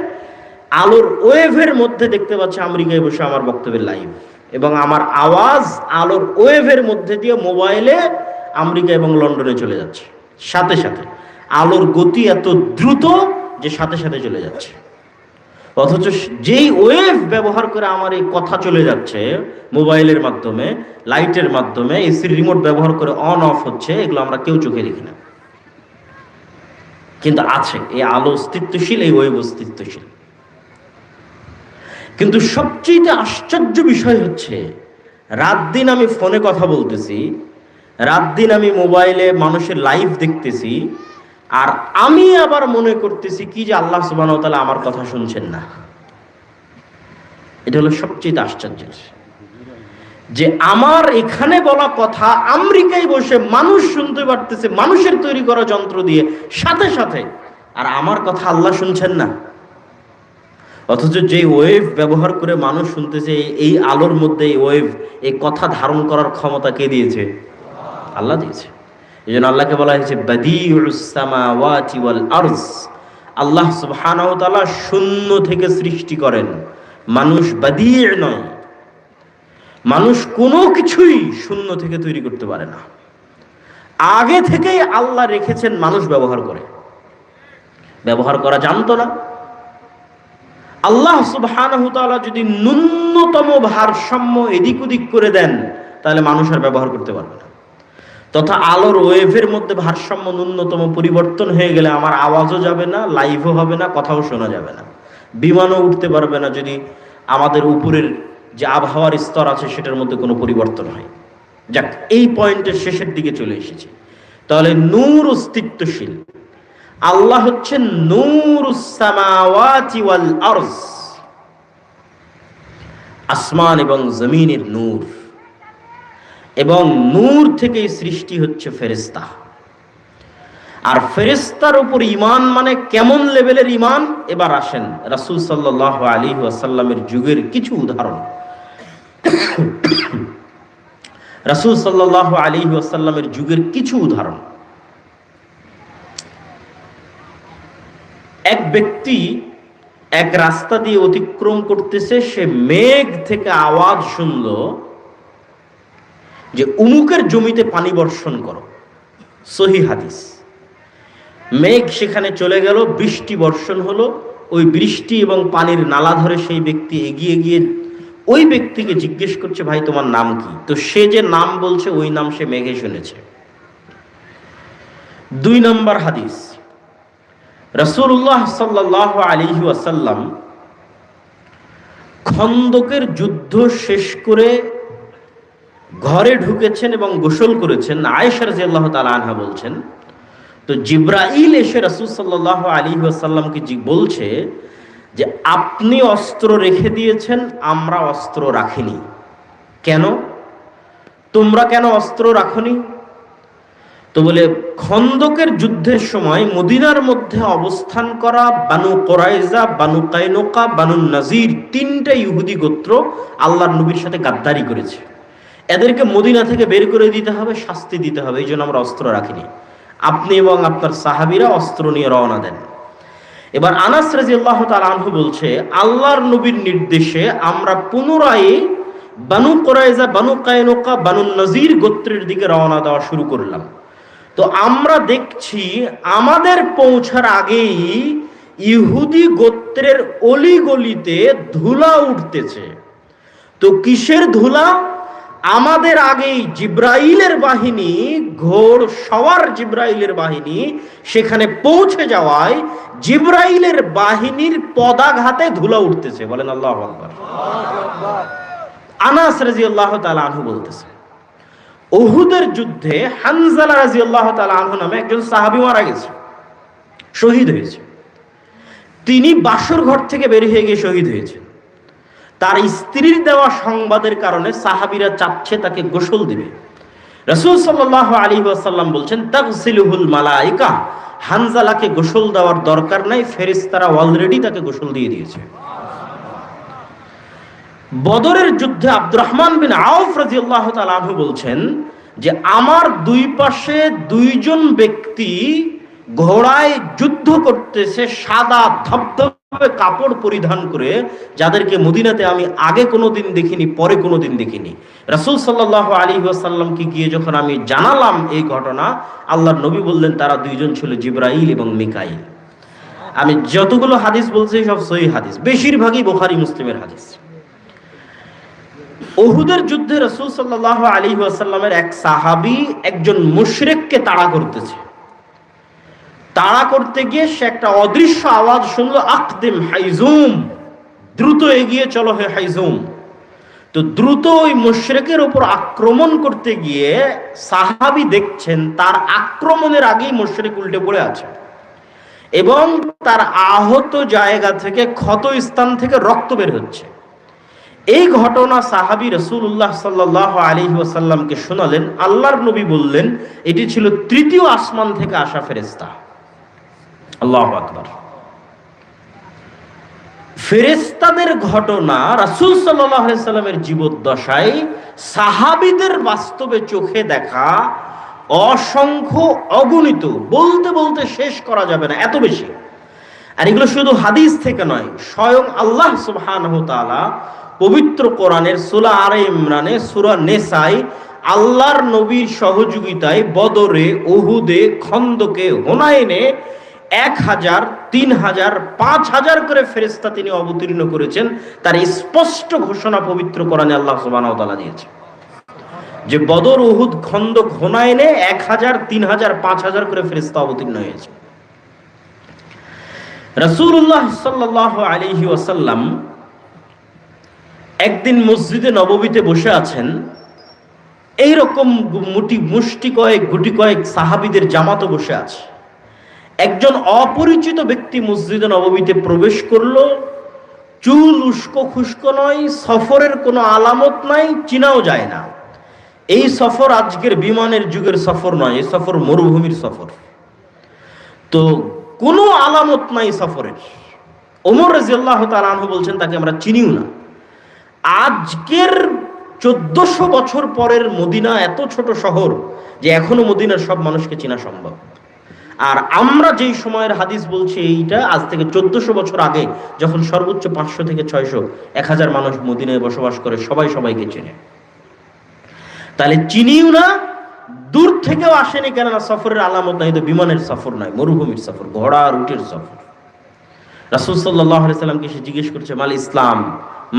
আলোর ওয়েভের মধ্যে দেখতে পাচ্ছে আমেরিকায় বসে আমার বক্তব্যের লাইভ, এবং আমার আওয়াজ আলোর ওয়েভের মধ্যে দিয়ে মোবাইলে আমেরিকা এবং লন্ডনে চলে যাচ্ছে সাথে সাথে। আলোর গতি এত দ্রুত যে সাথে সাথে চলে যাচ্ছে। অথচ যেই ওয়েভ ব্যবহার করে আমার এই কথা চলে যাচ্ছে মোবাইলের মাধ্যমে, লাইটের মাধ্যমে, এসির রিমোট ব্যবহার করে অন অফ হচ্ছে, এগুলো আমরা কেউ চোখে দেখি না, কিন্তু আছে। এই আলো অস্তিত্বশীল, এই ওয়েভ অস্তিত্বশীল। কিন্তু সবচেয়ে আশ্চর্য বিষয় হচ্ছে, রাত দিন আমি ফোনে কথা বলতেছি, রাত দিন আমি মোবাইলে মানুষের লাইভ দেখতেছি, আর আমি আবার মনে করতেছি কি যে আল্লাহ সুবহানাহু ওয়া তাআলা আমার কথা শুনছেন না। এটা হলো সবচেয়ে আশ্চর্যের, যে আমার এখানে বলা কথা আমেরিকায় বসে মানুষ শুনতে পারতেছে মানুষের তৈরি করা যন্ত্র দিয়ে সাথে সাথে, আর আমার কথা আল্লাহ শুনছেন না। অথচ যে ওয়েভ ব্যবহার করে মানুষ শুনতেছে, এই আলোর মধ্যে এই ওয়েভ, এই কথা ধারণ করার ক্ষমতা কে দিয়েছে? আল্লাহ দিয়েছে। এই জন্য আল্লাহকে বলা হয়েছে বাদিউস সামাওয়াতি ওয়াল আরজ। আল্লাহ সুবহানাহু ওয়া তাআলা শূন্য থেকে সৃষ্টি করেন, মানুষ বাদিউ নয়। মানুষ কোনো কিছুই শূন্য থেকে তৈরি করতে পারে না, আগে থেকেই আল্লাহ রেখেছেন, মানুষ ব্যবহার করে। ব্যবহার করা জানতো না। আল্লাহ সুবহানাহু ওয়া তাআলা যদি ন্যূনতম ভারসাম্য এদিক ওদিক করে দেন, তাহলে মানুষ আর ব্যবহার করতে পারবে না। তথা আলোর ওয়েভের মধ্যে ভারসাম্য ন্যূনতম পরিবর্তন হয়ে গেলে আমার আওয়াজও যাবে না, লাইভও হবে না, কথাও শোনা যাবে না, বিমানও উঠতে পারবে না যদি আমাদের উপরের যে আবহাওয়ার স্তর আছে সেটার মধ্যে কোনো পরিবর্তন হয়। যাক, এই পয়েন্টের শেষের দিকে চলে এসেছি। তাহলে নূর অস্তিত্বশীল। আল্লাহ হচ্ছেন নূরুস সামাওয়াতি ওয়াল আরজ, আসমান এবং জমিনের নূর, এবং নূর থেকেই সৃষ্টি হচ্ছে ফেরেশতা। আর ফেরেশতার উপর ঈমান মানে কেমন লেভেলের ঈমান? এবার আসেন রাসূল সাল্লাল্লাহু আলাইহি ওয়াসাল্লামের যুগের কিছু উদাহরণ। রাসূল সাল্লাল্লাহু আলাইহি ওয়াসাল্লামের যুগের কিছু উদাহরণ। এক ব্যক্তি এক রাস্তা দিয়ে অতিক্রম করতেছে, সে মেঘ থেকে আওয়াজ শুনলো যে উমুকের জমিতে পানি বর্ষণ করো। সহিহ হাদিস। মেঘ সেখানে চলে গেল, বৃষ্টি বর্ষণ হলো। ওই বৃষ্টি এবং পানির নালা ধরে সেই ব্যক্তি এগিয়ে গিয়ে ওই ব্যক্তিকে জিজ্ঞেস করছে, ভাই তোমার নাম কি? তো সে যে নাম বলছে ওই নাম সে মেঘে শুনেছে। দুই নম্বর হাদিস, রাসূলুল্লাহ সাল্লাল্লাহু আলাইহি ওয়াসাল্লাম খন্দকের যুদ্ধ শেষ করে ঘরে ঢুকেছেন এবং গোসল করেছেন। আয়েশা রাদিয়াল্লাহু তাআলা আনহা বলছেন, তো জিবরাইল এসে রাসূল সাল্লাল্লাহু আলাইহি ওয়াসাল্লামকে বলছে যে আপনি অস্ত্র রেখে দিয়েছেন, আমরা অস্ত্র রাখিনি। কেন? তোমরা কেন অস্ত্র রাখনি? তো বলে, খন্দকের যুদ্ধের সময় মদিনার মধ্যে অবস্থান করা বানু কোরাইজা, বানু কায়নুকা, বানু নাজির, তিনটা ইহুদি গোত্র আল্লাহর নবীর সাথে গাদ্দারি করেছে। এদেরকে মদিনা থেকে বের করে দিতে হবে, শাস্তি দিতে হবে, এই জন্য আমরা অস্ত্র রাখিনি। আপনি এবং আপনার সাহাবীরা অস্ত্র নিয়ে রওনা দেন। এবার আনাস রাদিয়াল্লাহু তাআলা আনহু বলছে, আল্লাহর নবীর নির্দেশে আমরা পুনরায় বানু কোরাইজা, বানু কায়নুকা, বানু নাজির গোত্রের দিকে রওনা দেওয়া শুরু করলাম। তো আমরা দেখছি আমাদের পৌঁছার আগেই ইহুদি গোত্রের অলিগলিতে ধুলা উঠতেছে। তো কিসের ধুলা? আমাদের আগেই জিব্রাইলের বাহিনী, ঘোড় সওয়ার জিব্রাইলের বাহিনী সেখানে পৌঁছে যাওয়ায় জিব্রাইলের বাহিনীর পদাঘাতে ধুলা উঠতেছে। বলেন আল্লাহু আকবার। আনাস রাদিয়াল্লাহু তাআলা আনহু বলতেছে, উহুদের যুদ্ধে হানজালা রাদিয়াল্লাহু তাআলা আনহু নামে একজন সাহাবী মারা গেছে, শহীদ হয়েছে। তিনি বাসর ঘর থেকে বের হয়ে গিয়ে শহীদ হয়েছে। তার স্ত্রীর দেওয়া সংবাদের কারণে সাহাবীরা চাচ্ছে তাকে গোসল দিবে। রাসূল সাল্লাল্লাহু আলাইহি ওয়াসাল্লাম বলছেন, তাগসিলুহুল মালায়েকা, হানজালাকে গোসল দেওয়ার দরকার নাই, ফেরেশতারা অলরেডি তাকে গোসল দিয়ে দিয়েছে। বদরের যুদ্ধে আব্দুর রহমান বিন আউফ রাদিয়াল্লাহু তাআলা আনহু বলছেন যে আমার দুই পাশে দুইজন ব্যক্তি ঘোড়ায় যুদ্ধ করতেছে, সাদা ধবধবে কাপড় পরিধান করে, যাদেরকে মদিনাতে আমি আগে কোনোদিন দেখিনি, পরে কোনোদিন দেখিনি। রাসূল সাল্লাল্লাহু আলাইহি ওয়াসাল্লামকে গিয়ে যখন আমি জানালাম এই ঘটনা, আল্লাহর নবী বললেন তারা দুইজন ছিল জিবরাইল এবং মিকাইল। আমি যতগুলো হাদিস বলছি সব সহিহ হাদিস, বেশিরভাগই বুখারী মুসলিমের হাদিস। উহুদের যুদ্ধে রাসূল সাল্লাল্লাহু আলাইহি ওয়াসাল্লামের এক সাহাবী একজন মুশরিককে তাড়া করতেছে। তাড়া করতে গিয়ে সে একটা অদৃশ্য আওয়াজ শুনলো, আকদিম হাইজুম, দ্রুত এগিয়ে চলো হে হাইজুম। তো দ্রুত ওই মুশরিকের উপর আক্রমণ করতে গিয়ে সাহাবী দেখছেন তার আক্রমণের আগেই মুশরিক উল্টে পড়ে আছে এবং তার আহত জায়গা থেকে, ক্ষত স্থান থেকে রক্ত বের হচ্ছে। এই ঘটনা সাহাবী রাসূলুল্লাহ সাল্লাল্লাহু আলাইহি ওয়াসাল্লামকে শোনালেন। আল্লাহর নবী বললেন এটি ছিল তৃতীয় আসমান থেকে আসা ফেরেশতা। আল্লাহু আকবার। ফেরেশতাদের ঘটনা রাসূল সাল্লাল্লাহু আলাইহি ওয়াসাল্লামের জীবদ্দশায় সাহাবীদের বাস্তবে চোখে দেখা অসংখ্য, অগণিত, বলতে বলতে শেষ করা যাবে না, এত বেশি। আর এগুলো শুধু হাদিস থেকে নয়, স্বয়ং আল্লাহ সুবহানাহু ওয়া তাআলা পবিত্র কোরআনের সূরা আলে ইমরানে, সূরা নেসায় আল্লাহর নবীর সহযোগিতায় বদরে, উহুদে, খন্দকে, হুনাইনে 1000, 3000, 5000 করে ফেরেশতা তিনি অবতীর্ণ করেছেন। তার স্পষ্ট ঘোষণা পবিত্র কোরআনে আল্লাহ সুবহানাহু ওয়া তাআলা দিয়েছে যে বদর, উহুদ, খন্দক, হুনাইনে 1000, 3000, 5000 করে ফেরেশতা অবতীর্ণ হয়েছে। রাসূলুল্লাহ সাল্লাল্লাহু আলাইহি ওয়াসাল্লাম একদিন মসজিদে নববীতে বসে আছেন। এইরকম মুষ্টি কয়েক, গুটি কয়েক সাহাবীদের জামাতও বসে আছে। একজন অপরিচিত ব্যক্তি মসজিদে নববীতে প্রবেশ করলো। চুল উস্কো খুস্কো নয়, সফরের কোনো আলামত নাই, চিনাও যায় না। এই সফর আজকের বিমানের যুগের সফর নয়, এই সফর মরুভূমির সফর। তো কোনো আলামত নাই সফরের। ওমর রাদিয়াল্লাহু তাআলা আনহু বলছেন তাকে আমরা চিনিও না। আজকের 1400 বছর পরের মদিনা এত ছোট শহর যে এখনো মদিনার সব মানুষকে চেনা সম্ভব। আর আমরা যেই সময়ের হাদিস বলছি এইটা আজ থেকে 1400 বছর আগে, যখন সর্বোচ্চ 500 থেকে 600, 1000 মানুষ মদিনায় বসবাস করে, সবাই সবাইকে চেনে। তাহলে চিনিও না, দূর থেকেও আসেনি, কেননা সফরের আলামত নাই। তো বিমানের সফর নয়, মরুভূমির সফর, ঘোড়া রুটের সফর। রাসূল সাল্লাল্লাহু আলাইহি সাল্লামকে সে জিজ্ঞেস করছে, মাল ইসলাম,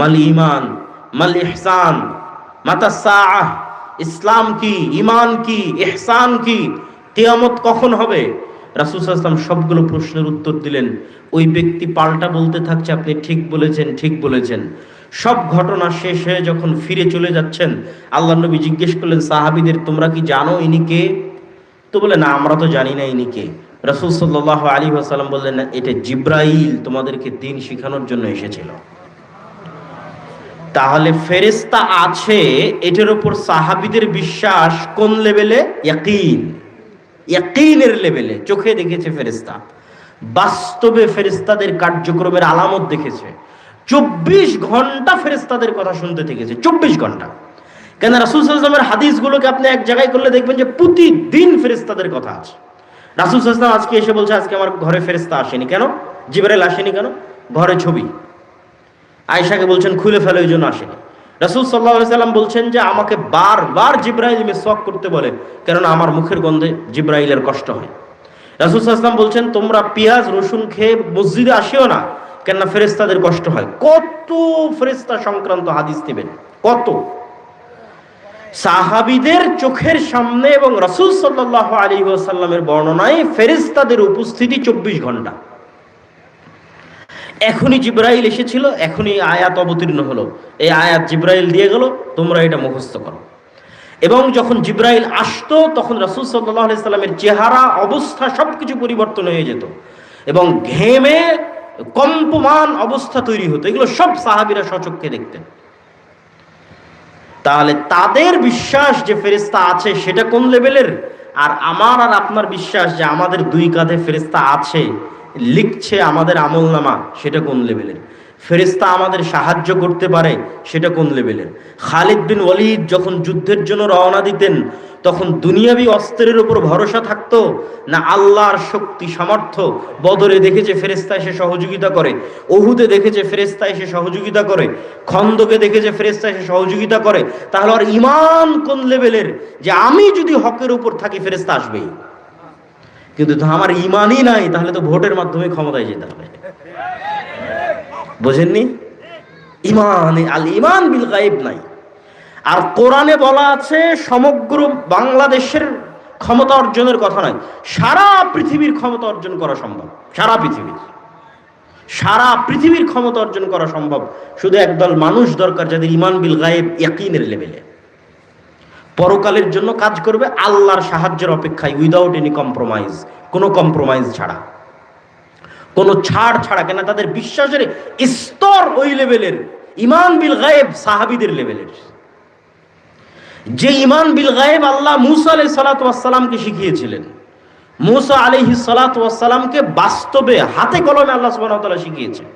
মাল ঈমান, মাল ইহসান, মাতা সাআহ, ইসলাম কি, ঈমান কি, ইহসান কি, কিয়ামত কখন হবে? রাসূল সাল্লাল্লাহু আলাইহি ওয়াসাল্লাম সবগুলো প্রশ্নের উত্তর দিলেন। ওই ব্যক্তি পাল্টা বলতে থাকছে, আপনি ঠিক বলেছেন, ঠিক বলেছেন। সব ঘটনা শেষ হয়ে যখন ফিরে চলে যাচ্ছেন, আল্লাহর নবী জিজ্ঞেস করলেন সাহাবীদের, তোমরা কি জানো ইনি কে? তো বলে, না, আমরা তো জানি না ইনি কে। রাসূল সাল্লাল্লাহু আলাইহি ওয়াসাল্লাম বললেন, এটা জিবরাইল তোমাদেরকে দ্বীন শেখানোর জন্য এসেছিল। তাহলে ফেরেশতা আছে, এটার উপর সাহাবীদের বিশ্বাস কোন লেভেলে? ইয়াকিন, ইয়াকিনের লেভেলে। চোখে দেখেছে ফেরেশতা, বাস্তবে ফেরেশতাদের কার্যক্রমের আলামত দেখেছে। 24 ঘন্টা ফেরেশতাদের কথা শুনতে থেকেছে, 24 ঘন্টা। কেন? রাসূল সাল্লাল্লাহু আলাইহি ওয়াসাল্লামের হাদিসগুলোকে আপনি এক জায়গায় করলে দেখবেন যে প্রতিদিন ফেরেশতাদের কথা আছে। রাসূল সাল্লাল্লাহু আলাইহি ওয়াসাল্লাম আজকে এসে বলছে, আজকে আমার ঘরে ফেরেশতা আসেনি। কেন? জিবরাইল আসেনি কেন? ঘরে ছবি। আয়েশাকে বলছেন খুলে ফেলো, এই জন্য আসেনি। রাসূল সাল্লাল্লাহু আলাইহি ওয়াসাল্লাম বলছেন যে আমাকে বারবার জিবরাইল মিসওয়াক করতে বলে, কেননা আমার মুখের গন্ধে জিবরাইলের কষ্ট হয়। রাসূল সাল্লাল্লাহু আলাইহি ওয়াসাল্লাম বলছেন তোমরা পেঁয়াজ রসুন খেয়ে মসজিদে আসিও না, কেননা ফেরেশতাদের কষ্ট হয়। কত ফেরেশতা সংক্রান্ত হাদিস দিবেন, কত! সাহাবীদের চোখের সামনে এবং রাসূল সাল্লাল্লাহু আলাইহি ওয়াসাল্লামের বর্ণনায় ফেরেশতাদের উপস্থিতি 24 ঘন্টা। এখনই জিবরাইল এসেছিল, এখনই আয়াত অবতীর্ণ হলো, এই আয়াত জিবরাইল দিয়ে গেল, তোমরা এটা মুখস্থ করো। এবং যখন জিবরাইল আসতো তখন রাসূল সাল্লাল্লাহু আলাইহি সাল্লামের চেহারা, অবস্থা সবকিছু পরিবর্তন হয়ে যেত এবং ঘেমে কম্পমান অবস্থা তৈরি হতো। এগুলো সব সাহাবীরা স্বচক্ষে দেখতেন। তাহলে তাদের বিশ্বাস যে ফেরেশতা আছে সেটা কোন লেভেলের? আর আমার আর আপনার বিশ্বাস যে আমাদের দুই কাঁধে ফেরেশতা আছে, লিখছে আমাদের আমলনামা, সেটা কোন লেভেলের? ফেরেশতা আমাদের সাহায্য করতে পারে, সেটা কোন লেভেলের? খালিদ বিন ওয়ালিদ যখন যুদ্ধের জন্য রওনা দিতেন তখন দুনিয়াবি অস্ত্রের উপর ভরসা থাকতো না আল্লাহর শক্তি সামর্থ্য? বদরে দেখেছে ফেরেশতা এসে সহযোগিতা করে, উহুদে দেখেছে ফেরেশতা এসে সহযোগিতা করে, খন্দকে দেখেছে ফেরেশতা এসে সহযোগিতা করে। তাহলে আর ঈমান কোন লেভেলের যে আমি যদি হকের উপর থাকি ফেরেশতা আসবেই? কিন্তু আমার ঈমানই নাই, তাহলে তো ভোটের মাধ্যমে ক্ষমতায় যেতে হবে। বোঝেননি? ঈমান, আল ঈমান বিল গায়ব নাই। আর কোরআনে বলা আছে সমগ্র বাংলাদেশের ক্ষমতা অর্জনের কথা নয়, সারা পৃথিবীর ক্ষমতা অর্জন করা সম্ভব। সারা পৃথিবীর ক্ষমতা অর্জন করা সম্ভব। শুধু একদল মানুষ দরকার যাদের ঈমান বিল গায়ব ইয়াকিনের লেভেলে, পরকালের জন্য কাজ করবে আল্লাহর সাহায্যের অপেক্ষায়, উইদাউট এনি কম্প্রোমাইজ, কোনো কম্প্রোমাইজ ছাড়া, কোনো ছাড় ছাড়া। কেন? তাদের বিশ্বাসের স্তর ওই লেভেলের, ঈমান বিল গায়ব সাহাবীদের লেভেলের। যে ঈমান বিল গায়ব আল্লাহ মুসা আলাইহিস সালাতু ওয়াস সালামকে শিখিয়েছিলেন, মুসা আলাইহিস সালাতু ওয়াস সালামকে বাস্তবে হাতে কলমে আল্লাহ সুবহানাহু ওয়া তাআলা শিখিয়েছেন।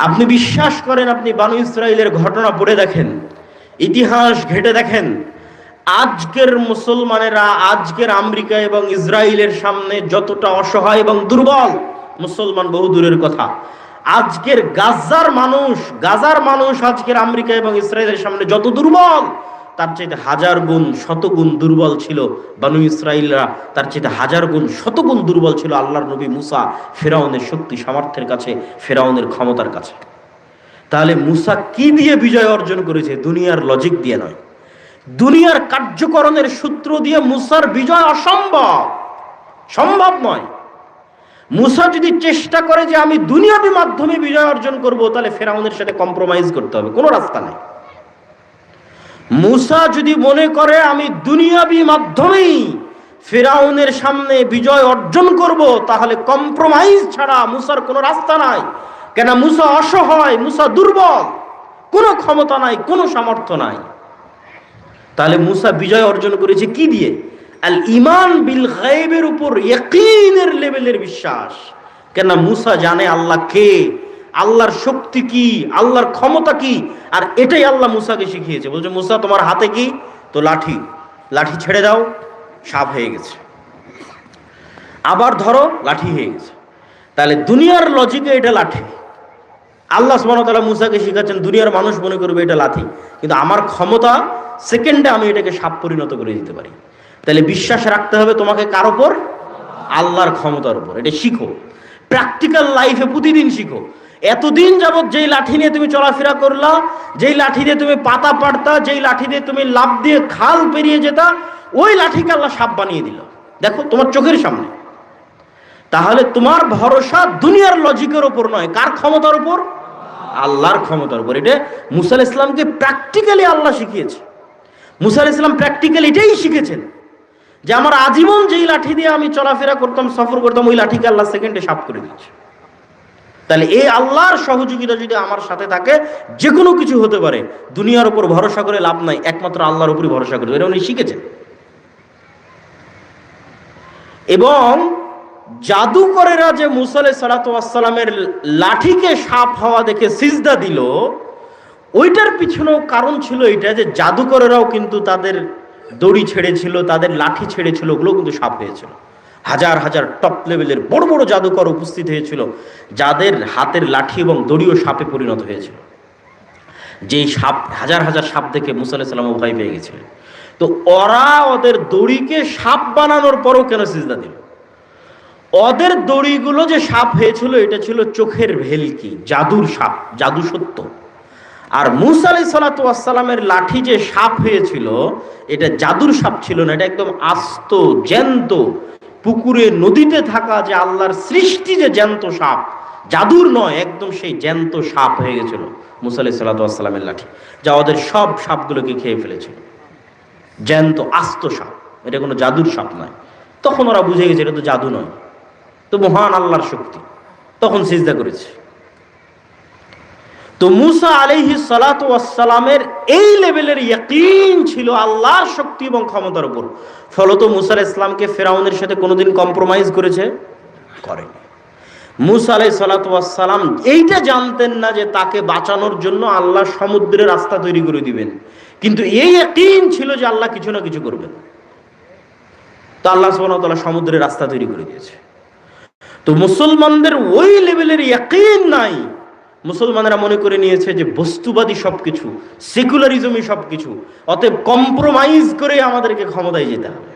আপনি বিশ্বাস করেন, আপনি বানু ইসরাইলের ঘটনা পড়ে দেখেন, ইতিহাস ঘেটে দেখেন, আজকের মুসলমানেরা আজকের আমেরিকা এবং ইসরায়েলের সামনে যতটা অসহায় এবং দুর্বল, মুসলমান বহু দূরের কথা, আজকের গাজার মানুষ আজকের আমেরিকা এবং ইসরায়েলের সামনে যত দুর্বল, তার চাইতে হাজার গুণ শতগুণ দুর্বল ছিল বানু ইসরাইলরা, তার চাইতে হাজার গুণ শতগুণ দুর্বল ছিল আল্লাহর নবী মুসা ফেরাউনের শক্তি সামর্থ্যের কাছে, ফেরাউনের ক্ষমতার কাছে। তাহলে মুসা কি দিয়ে বিজয় অর্জন করেছে? দুনিয়ার লজিক দিয়ে নয়, দুনিয়ার কার্যকরণের সূত্র দিয়ে মুসার বিজয় অসম্ভব, সম্ভব নয়। মুসা যদি চেষ্টা করে যে আমি দুনিয়াবি মাধ্যমে বিজয় অর্জন করব, তাহলে ফেরাউনের সাথে কম্প্রোমাইজ করতে হবে, কোনো রাস্তা নাই। মুসা যদি মনে করে আমি দুনিয়াবি মাধ্যমেই ফেরাউনের সামনে বিজয় অর্জন করব, তাহলে কম্প্রোমাইজ ছাড়া মুসার কোনো রাস্তা নাই। কেন? মুসা অসহায়, মুসা দুর্বল, কোনো ক্ষমতা নাই, কোনো সামর্থ্য নাই। তাহলে মুসা বিজয় অর্জন করেছে কি দিয়ে? আল ঈমান বিল গায়বের উপর ইয়াকিনের লেভেলের বিশ্বাস। কেন? মুসা জানে আল্লাহ কে, আল্লাহর শক্তি কি, আল্লাহর ক্ষমতা কি, আর এটাই আল্লাহ মুসাকে শিখিয়েছে। বলছে মুসা তোমার হাতে কি? তো লাঠি, লাঠি ছেড়ে দাও, সাপ হয়ে গেছে, আবার ধরো, লাঠি হয়ে গেছে। তাহলে দুনিয়ার লজিকে এটা লাঠি, আল্লাহ সুবহানাহু ওয়া তাআলা মুসাকে শিখাচ্ছেন দুনিয়ার মানুষ মনে করবে এটা লাঠি, কিন্তু আমার ক্ষমতা সেকেন্ডে আমি এটাকে সাপ পরিণত করে দিতে পারি। তাহলে বিশ্বাস রাখতে হবে তোমাকে কার উপর? আল্লাহর ক্ষমতার উপর। এটা শিখো, প্র্যাকটিক্যাল লাইফে প্রতিদিন শিখো। এতদিন যাবত যেই লাঠি নিয়ে তুমি চলাফেরা করলা, যেই লাঠি দিয়ে তুমি পাতা পাড়তা, যেই লাঠি দিয়ে তুমি লাফ দিয়ে খাল পেরিয়ে যেতা, ওই লাঠিকে আল্লাহ সাপ বানিয়ে দিল। দেখো তোমার চোখের সামনে। তাহলে তোমার ভরসা দুনিয়ার লজিকের উপর নয়, কার ক্ষমতার উপর? আল্লাহর ক্ষমতার উপর। এটা মুসা আলাইহিস সালামকে প্র্যাকটিক্যালি আল্লাহ শিখিয়েছে। মুসা আলাইহিস সালাম প্র্যাকটিক্যালি এটাই শিখেছেন যে আমার আজীবন যেই লাঠি দিয়ে আমি চলাফেরা করতাম, সফর করতাম, ওই লাঠিকে আল্লাহ সেকেন্ডে সাফ করে দিচ্ছে। তাহলে এই আল্লাহর সহযোগিতা যদি আমার সাথে থাকে, যে কোনো কিছু হতে পারে। দুনিয়ার উপর ভরসা করে লাভ নাই, একমাত্র আল্লাহর উপরই ভরসা করে, এটা উনি শিখেছেন। এবং জাদুকরেরা যে মুসা আলাইহিস সালাতু ওয়াস সালামের লাঠিকে সাপ হওয়া দেখে সিজদা দিল, ওইটার পিছনেও কারণ ছিল এটা যে জাদুকরেরাও কিন্তু তাদের দড়ি ছেড়েছিল, তাদের লাঠি ছেড়েছিল, ওগুলো কিন্তু সাপ হয়েছিল। হাজার হাজার টপ লেভেলের বড় বড় জাদুকর উপস্থিত হয়েছিল, যাদের হাতের লাঠি এবং দড়িও সাপে পরিণত হয়েছিল। যেই সাপ, হাজার হাজার সাপ দেখে মুসা আলাইহিস সালাম ভয় পেয়ে গেছিলেন। তো ওরা ওদের দড়িকে সাপ বানানোর পরও কেন সিজদা দিল? ওদের দড়িগুলো যে সাপ হয়েছিল, এটা ছিল চোখের ভেলকি, জাদুর সাপ, জাদু সত্য। আর মুসা আলাইহিস সালাতু ওয়াস সালামের লাঠি যে সাপ হয়েছিল, এটা জাদুর সাপ ছিল না, এটা একদম আস্ত জ্যান্ত পুকুরে নদীতে থাকা যে আল্লাহর সৃষ্টি যে জ্যান্ত সাপ, জাদুর নয়, একদম সেই জ্যান্ত সাপ হয়ে গেছিল মুসা আলাইহিস সালাতু ওয়াস সালামের লাঠি, যা ওদের সব সাপগুলোকে খেয়ে ফেলেছিল। জ্যান্ত আস্ত সাপ, এটা কোনো জাদুর সাপ নয়। তখন ওরা বুঝে গেছে এটা তো জাদু নয়, তো মহান আল্লাহর শক্তি, তখন সিজদা করেছে। তো মুসা আলাইহিস সালাতু ওয়াস সালামের এই লেভেলের ইয়াকিন ছিল আল্লাহর শক্তি এবং ক্ষমতার উপর। ফলত মুসা আলাইহিস সালামকে ফেরাউনের সাথে কোনোদিন কম্প্রোমাইজ করেছে? করেনি। মুসা আলাইহিস সালাতু ওয়াস সালাম এইটা জানতেন না যে তাকে বাঁচানোর জন্য আল্লাহ সমুদ্রের রাস্তা তৈরি করে দিবেন, কিন্তু এই ইয়াকিন ছিল যে আল্লাহ কিছু না কিছু করবেন। তো আল্লাহ সুবহানাহু ওয়া তাআলা সমুদ্রের রাস্তা তৈরি করে দিয়েছে। তো মুসলমানদের ওই লেভেলের ইয়াকিন নাই। মুসলমানেরা মনে করে নিয়েছে যে বস্তুবাদী সবকিছু, সেকুলারিজমই সবকিছু, অতএব কম্প্রোমাইজ করে আমাদেরকে ক্ষমতায় যেতে হবে।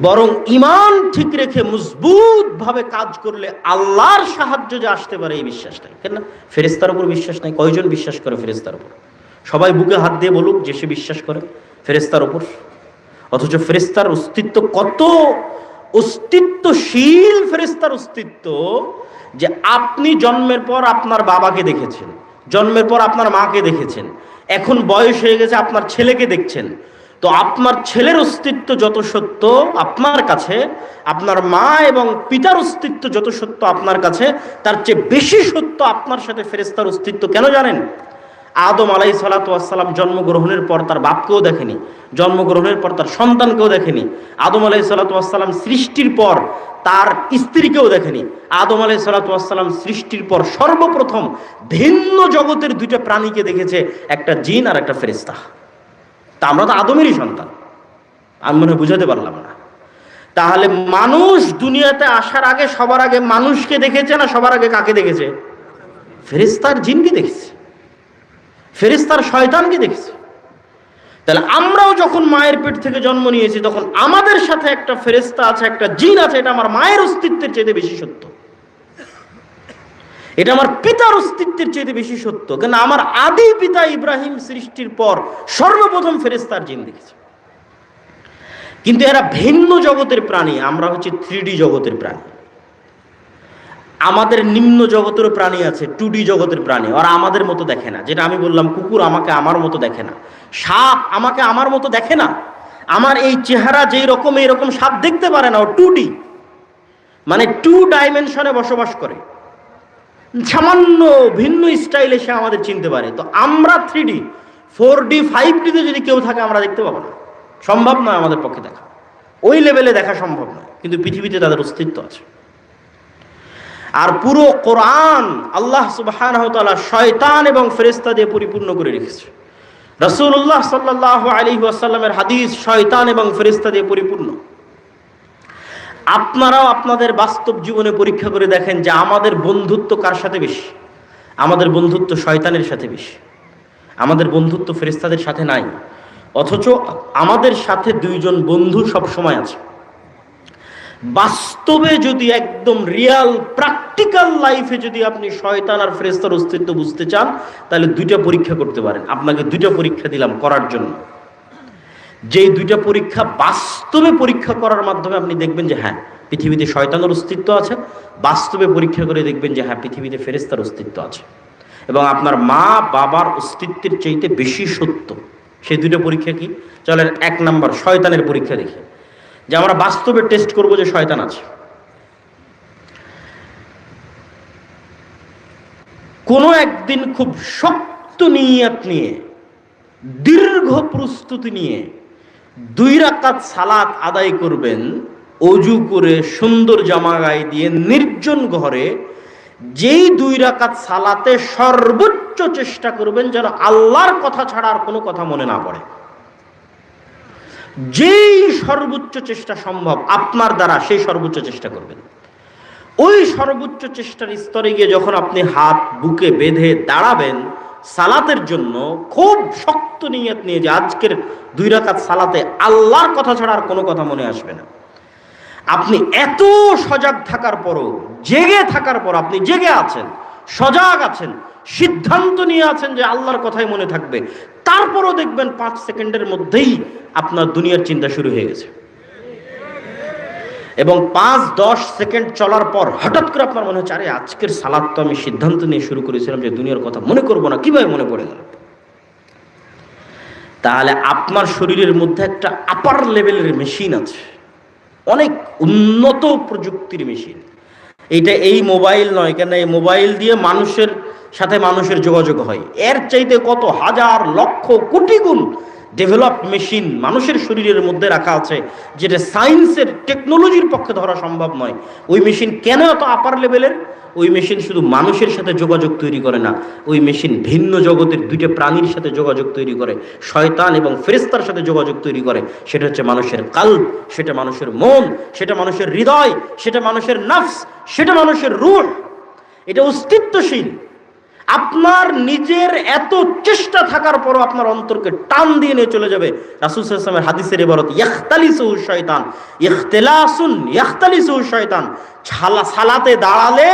বরং ঈমান ঠিক রেখে মজবুত ভাবে কাজ করলে আল্লাহর সাহায্য যে আসতে পারে এই বিশ্বাস নাই। কেন ফেরেশতার উপর বিশ্বাস নাই? কয়জন বিশ্বাস করে ফেরেশতার উপর? সবাই বুকে হাত দিয়ে বলুক যে সে বিশ্বাস করে ফেরেশতার উপর। অথচ ফেরেশতার অস্তিত্ব কত অস্তিত্বশীল, ফেরেশতার অস্তিত্ব যে আপনি জন্মের পর আপনার বাবাকে দেখেছেন, জন্মের পর আপনার মাকে দেখেছেন, এখন বয়স হয়ে গেছে আপনার ছেলেকে দেখছেন। তো আপনার ছেলের অস্তিত্ব যত সত্য আপনার কাছে, আপনার মা এবং পিতার অস্তিত্ব যত সত্য আপনার কাছে, তার চেয়ে বেশি সত্য আপনার সাথে ফেরেশতার অস্তিত্ব। কেন জানেন? আদম আলাইহিস সালাতু ওয়াস সালাম জন্মগ্রহণের পর তার বাপকেও দেখেনি, জন্মগ্রহণের পর তার সন্তানকেও দেখেনি। আদম আলাইহিস সালাতু ওয়াস সালাম সৃষ্টির পর তার স্ত্রীকেও দেখেনি। আদম আলাইহিস সালাতু ওয়াস সালাম সৃষ্টির পর সর্বপ্রথম ভিন্ন জগতের দুইটা প্রাণীকে দেখেছে, একটা জিন আর একটা ফেরেশতা। তা আমরা তো আদমেরই সন্তান, আমি মনে হয় বুঝাতে পারলাম না। তাহলে মানুষ দুনিয়াতে আসার আগে সবার আগে মানুষকে দেখেছে না সবার আগে কাকে দেখেছে? ফেরেশতার জিনকে দেখেছে, ফেরেশতার শয়তানকে দেখেছে। তাহলে আমরাও যখন মায়ের পেট থেকে জন্ম নিয়েছি তখন আমাদের সাথে একটা ফেরেশতা আছে, একটা জিন আছে। এটা আমার মায়ের অস্তিত্বের চেয়ে বেশি সত্য, এটা আমার পিতার অস্তিত্বের চেয়ে বেশি সত্য। কেন আমার আদি পিতা ইব্রাহিম সৃষ্টির পর সর্বপ্রথম ফেরেশতার জিন দেখেছে। কিন্তু এরা ভিন্ন জগতের প্রাণী, আমরা হচ্ছে 3D জগতের প্রাণী। আমাদের নিম্ন জগতেরও প্রাণী আছে, 2D জগতের প্রাণী, ওরা আমাদের মতো দেখে না। যেটা আমি বললাম, কুকুর আমাকে আমার মতো দেখে না, সাপ আমাকে আমার মতো দেখে না। আমার এই চেহারা যেই রকম এইরকম সাপ দেখতে পারে না। ও 2D, মানে 2 ডাইমেনশনে বসবাস করে, সামান্য ভিন্ন স্টাইলে সে আমাদের চিনতে পারে। তো আমরা 3D, 4D, 5D তে যদি কেউ থাকে আমরা দেখতে পাবো না, সম্ভব নয় আমাদের পক্ষে দেখা, ওই লেভেলে দেখা সম্ভব নয়। কিন্তু পৃথিবীতে তাদের অস্তিত্ব আছে। আর পুরো কোরআন আল্লাহ সুবহানাহু ওয়া তাআলা শয়তান এবং ফেরেশতা দিয়ে পরিপূর্ণ করে রেখেছে। রাসূলুল্লাহ সাল্লাল্লাহু আলাইহি ওয়াসাল্লামের হাদিস শয়তান এবং ফেরেশতা দিয়ে পরিপূর্ণ। আপনারাও আপনাদের বাস্তব জীবনে পরীক্ষা করে দেখেন যে আমাদের বন্ধুত্ব কার সাথে বেশি? আমাদের বন্ধুত্ব শয়তানের সাথে বেশি, আমাদের বন্ধুত্ব ফেরেশতাদের সাথে নাই। অথচ আমাদের সাথে 2 জন বন্ধু সব সময় আছে। বাস্তবে যদি একদম রিয়াল প্র্যাকটিক্যাল লাইফে যদি আপনি শয়তান আর ফেরেশতার অস্তিত্ব বুঝতে চান, তাহলে 2টা পরীক্ষা করতে পারেন। আপনাকে 2টা পরীক্ষা দিলাম করার জন্য। যেই দুইটা পরীক্ষা বাস্তবে পরীক্ষা করার মাধ্যমে আপনি দেখবেন যে হ্যাঁ পৃথিবীতে শয়তানের অস্তিত্ব আছে, বাস্তবে পরীক্ষা করে দেখবেন যে হ্যাঁ পৃথিবীতে ফেরেশতার অস্তিত্ব আছে, এবং আপনার মা বাবার অস্তিত্বের চাইতে বেশি সত্য। সেই দুইটা পরীক্ষা কি? চলেন 1 নাম্বার শয়তানের পরীক্ষা দেখি, যে আমরা বাস্তবে টেস্ট করব যে শয়তান আছে। কোনো একদিন খুব শক্ত নিয়ত নিয়ে, দীর্ঘ প্রস্তুতি নিয়ে 2 রাকাত সালাত আদায় করবেন, অজু করে সুন্দর জামা গায়ে দিয়ে নির্জন ঘরে। যেই 2 রাকাত সালাতে সর্বোচ্চ চেষ্টা করবেন যেন আল্লাহর কথা ছাড়া আর কোনো কথা মনে না পড়ে। যেই সর্বোচ্চ চেষ্টা সম্ভব আপনার দ্বারা সেই সর্বোচ্চ চেষ্টা করবেন। ওই সর্বোচ্চ চেষ্টার স্তরে গিয়ে যখন আপনি হাত বুকে বেঁধে দাঁড়াবেন সালাতের জন্য, খুব শক্ত নিয়ত নিয়ে যে আজকের 2 রাকাত সালাতে আল্লাহর কথা ছাড়া আর কোনো কথা মনে আসবে না। আপনি এত সজাগ থাকার পরও, জেগে থাকার পর, আপনি জেগে আছেন, সজাগ আছেন, সিদ্ধান্ত নিয়ে আছেন যে আল্লাহর কথাই মনে থাকবে, তারপরও দেখবেন 5 সেকেন্ডের মধ্যেই আপনার দুনিয়ার চিন্তা শুরু হয়ে গেছে। এবং 5-10 সেকেন্ড চলার পর হঠাৎ করে আপনার মনে হচ্ছে আরে আজকের সালাত তো আমি সিদ্ধান্ত নিয়ে শুরু করেছিলাম যে দুনিয়ার কথা মনে করবো না, কিভাবে মনে পড়ে গেল? তাহলে আপনার শরীরের মধ্যে একটা আপার লেভেলের মেশিন আছে, অনেক উন্নত প্রযুক্তির মেশিন। এইটা এই মোবাইল নয়, কেন এই মোবাইল দিয়ে মানুষের সাথে মানুষের যোগাযোগ হয়, এর চাইতে কত হাজার লক্ষ কোটি গুণ ডেভেলপ মেশিন মানুষের শরীরের মধ্যে রাখা আছে, যেটা সায়েন্সের টেকনোলজির পক্ষে ধরা সম্ভব নয়। ওই মেশিন কেন এত আপার লেভেলের? ওই মেশিন শুধু মানুষের সাথে যোগাযোগ তৈরি করে না, ওই মেশিন ভিন্ন জগতের 2টা প্রাণীর সাথে যোগাযোগ তৈরি করে, শয়তান এবং ফেরেশতার সাথে যোগাযোগ তৈরি করে। সেটা হচ্ছে মানুষের কাল্ব, সেটা মানুষের মন, সেটা মানুষের হৃদয়, সেটা মানুষের নফস, সেটা মানুষের রূহ। এটা অস্তিত্বশীল। আপনার নিজের এত চেষ্টা থাকার পরও আপনার অন্তরকে টান দিয়ে নিয়ে চলে যাবে। রাসূল সাল্লাল্লাহু আলাইহি ওয়াসাল্লামের হাদিসের ইবারত ইখতালিসুহু শয়তান, ইখতিলাসুন ইখতালিসুহু শয়তান। সালাতে দাঁড়ালে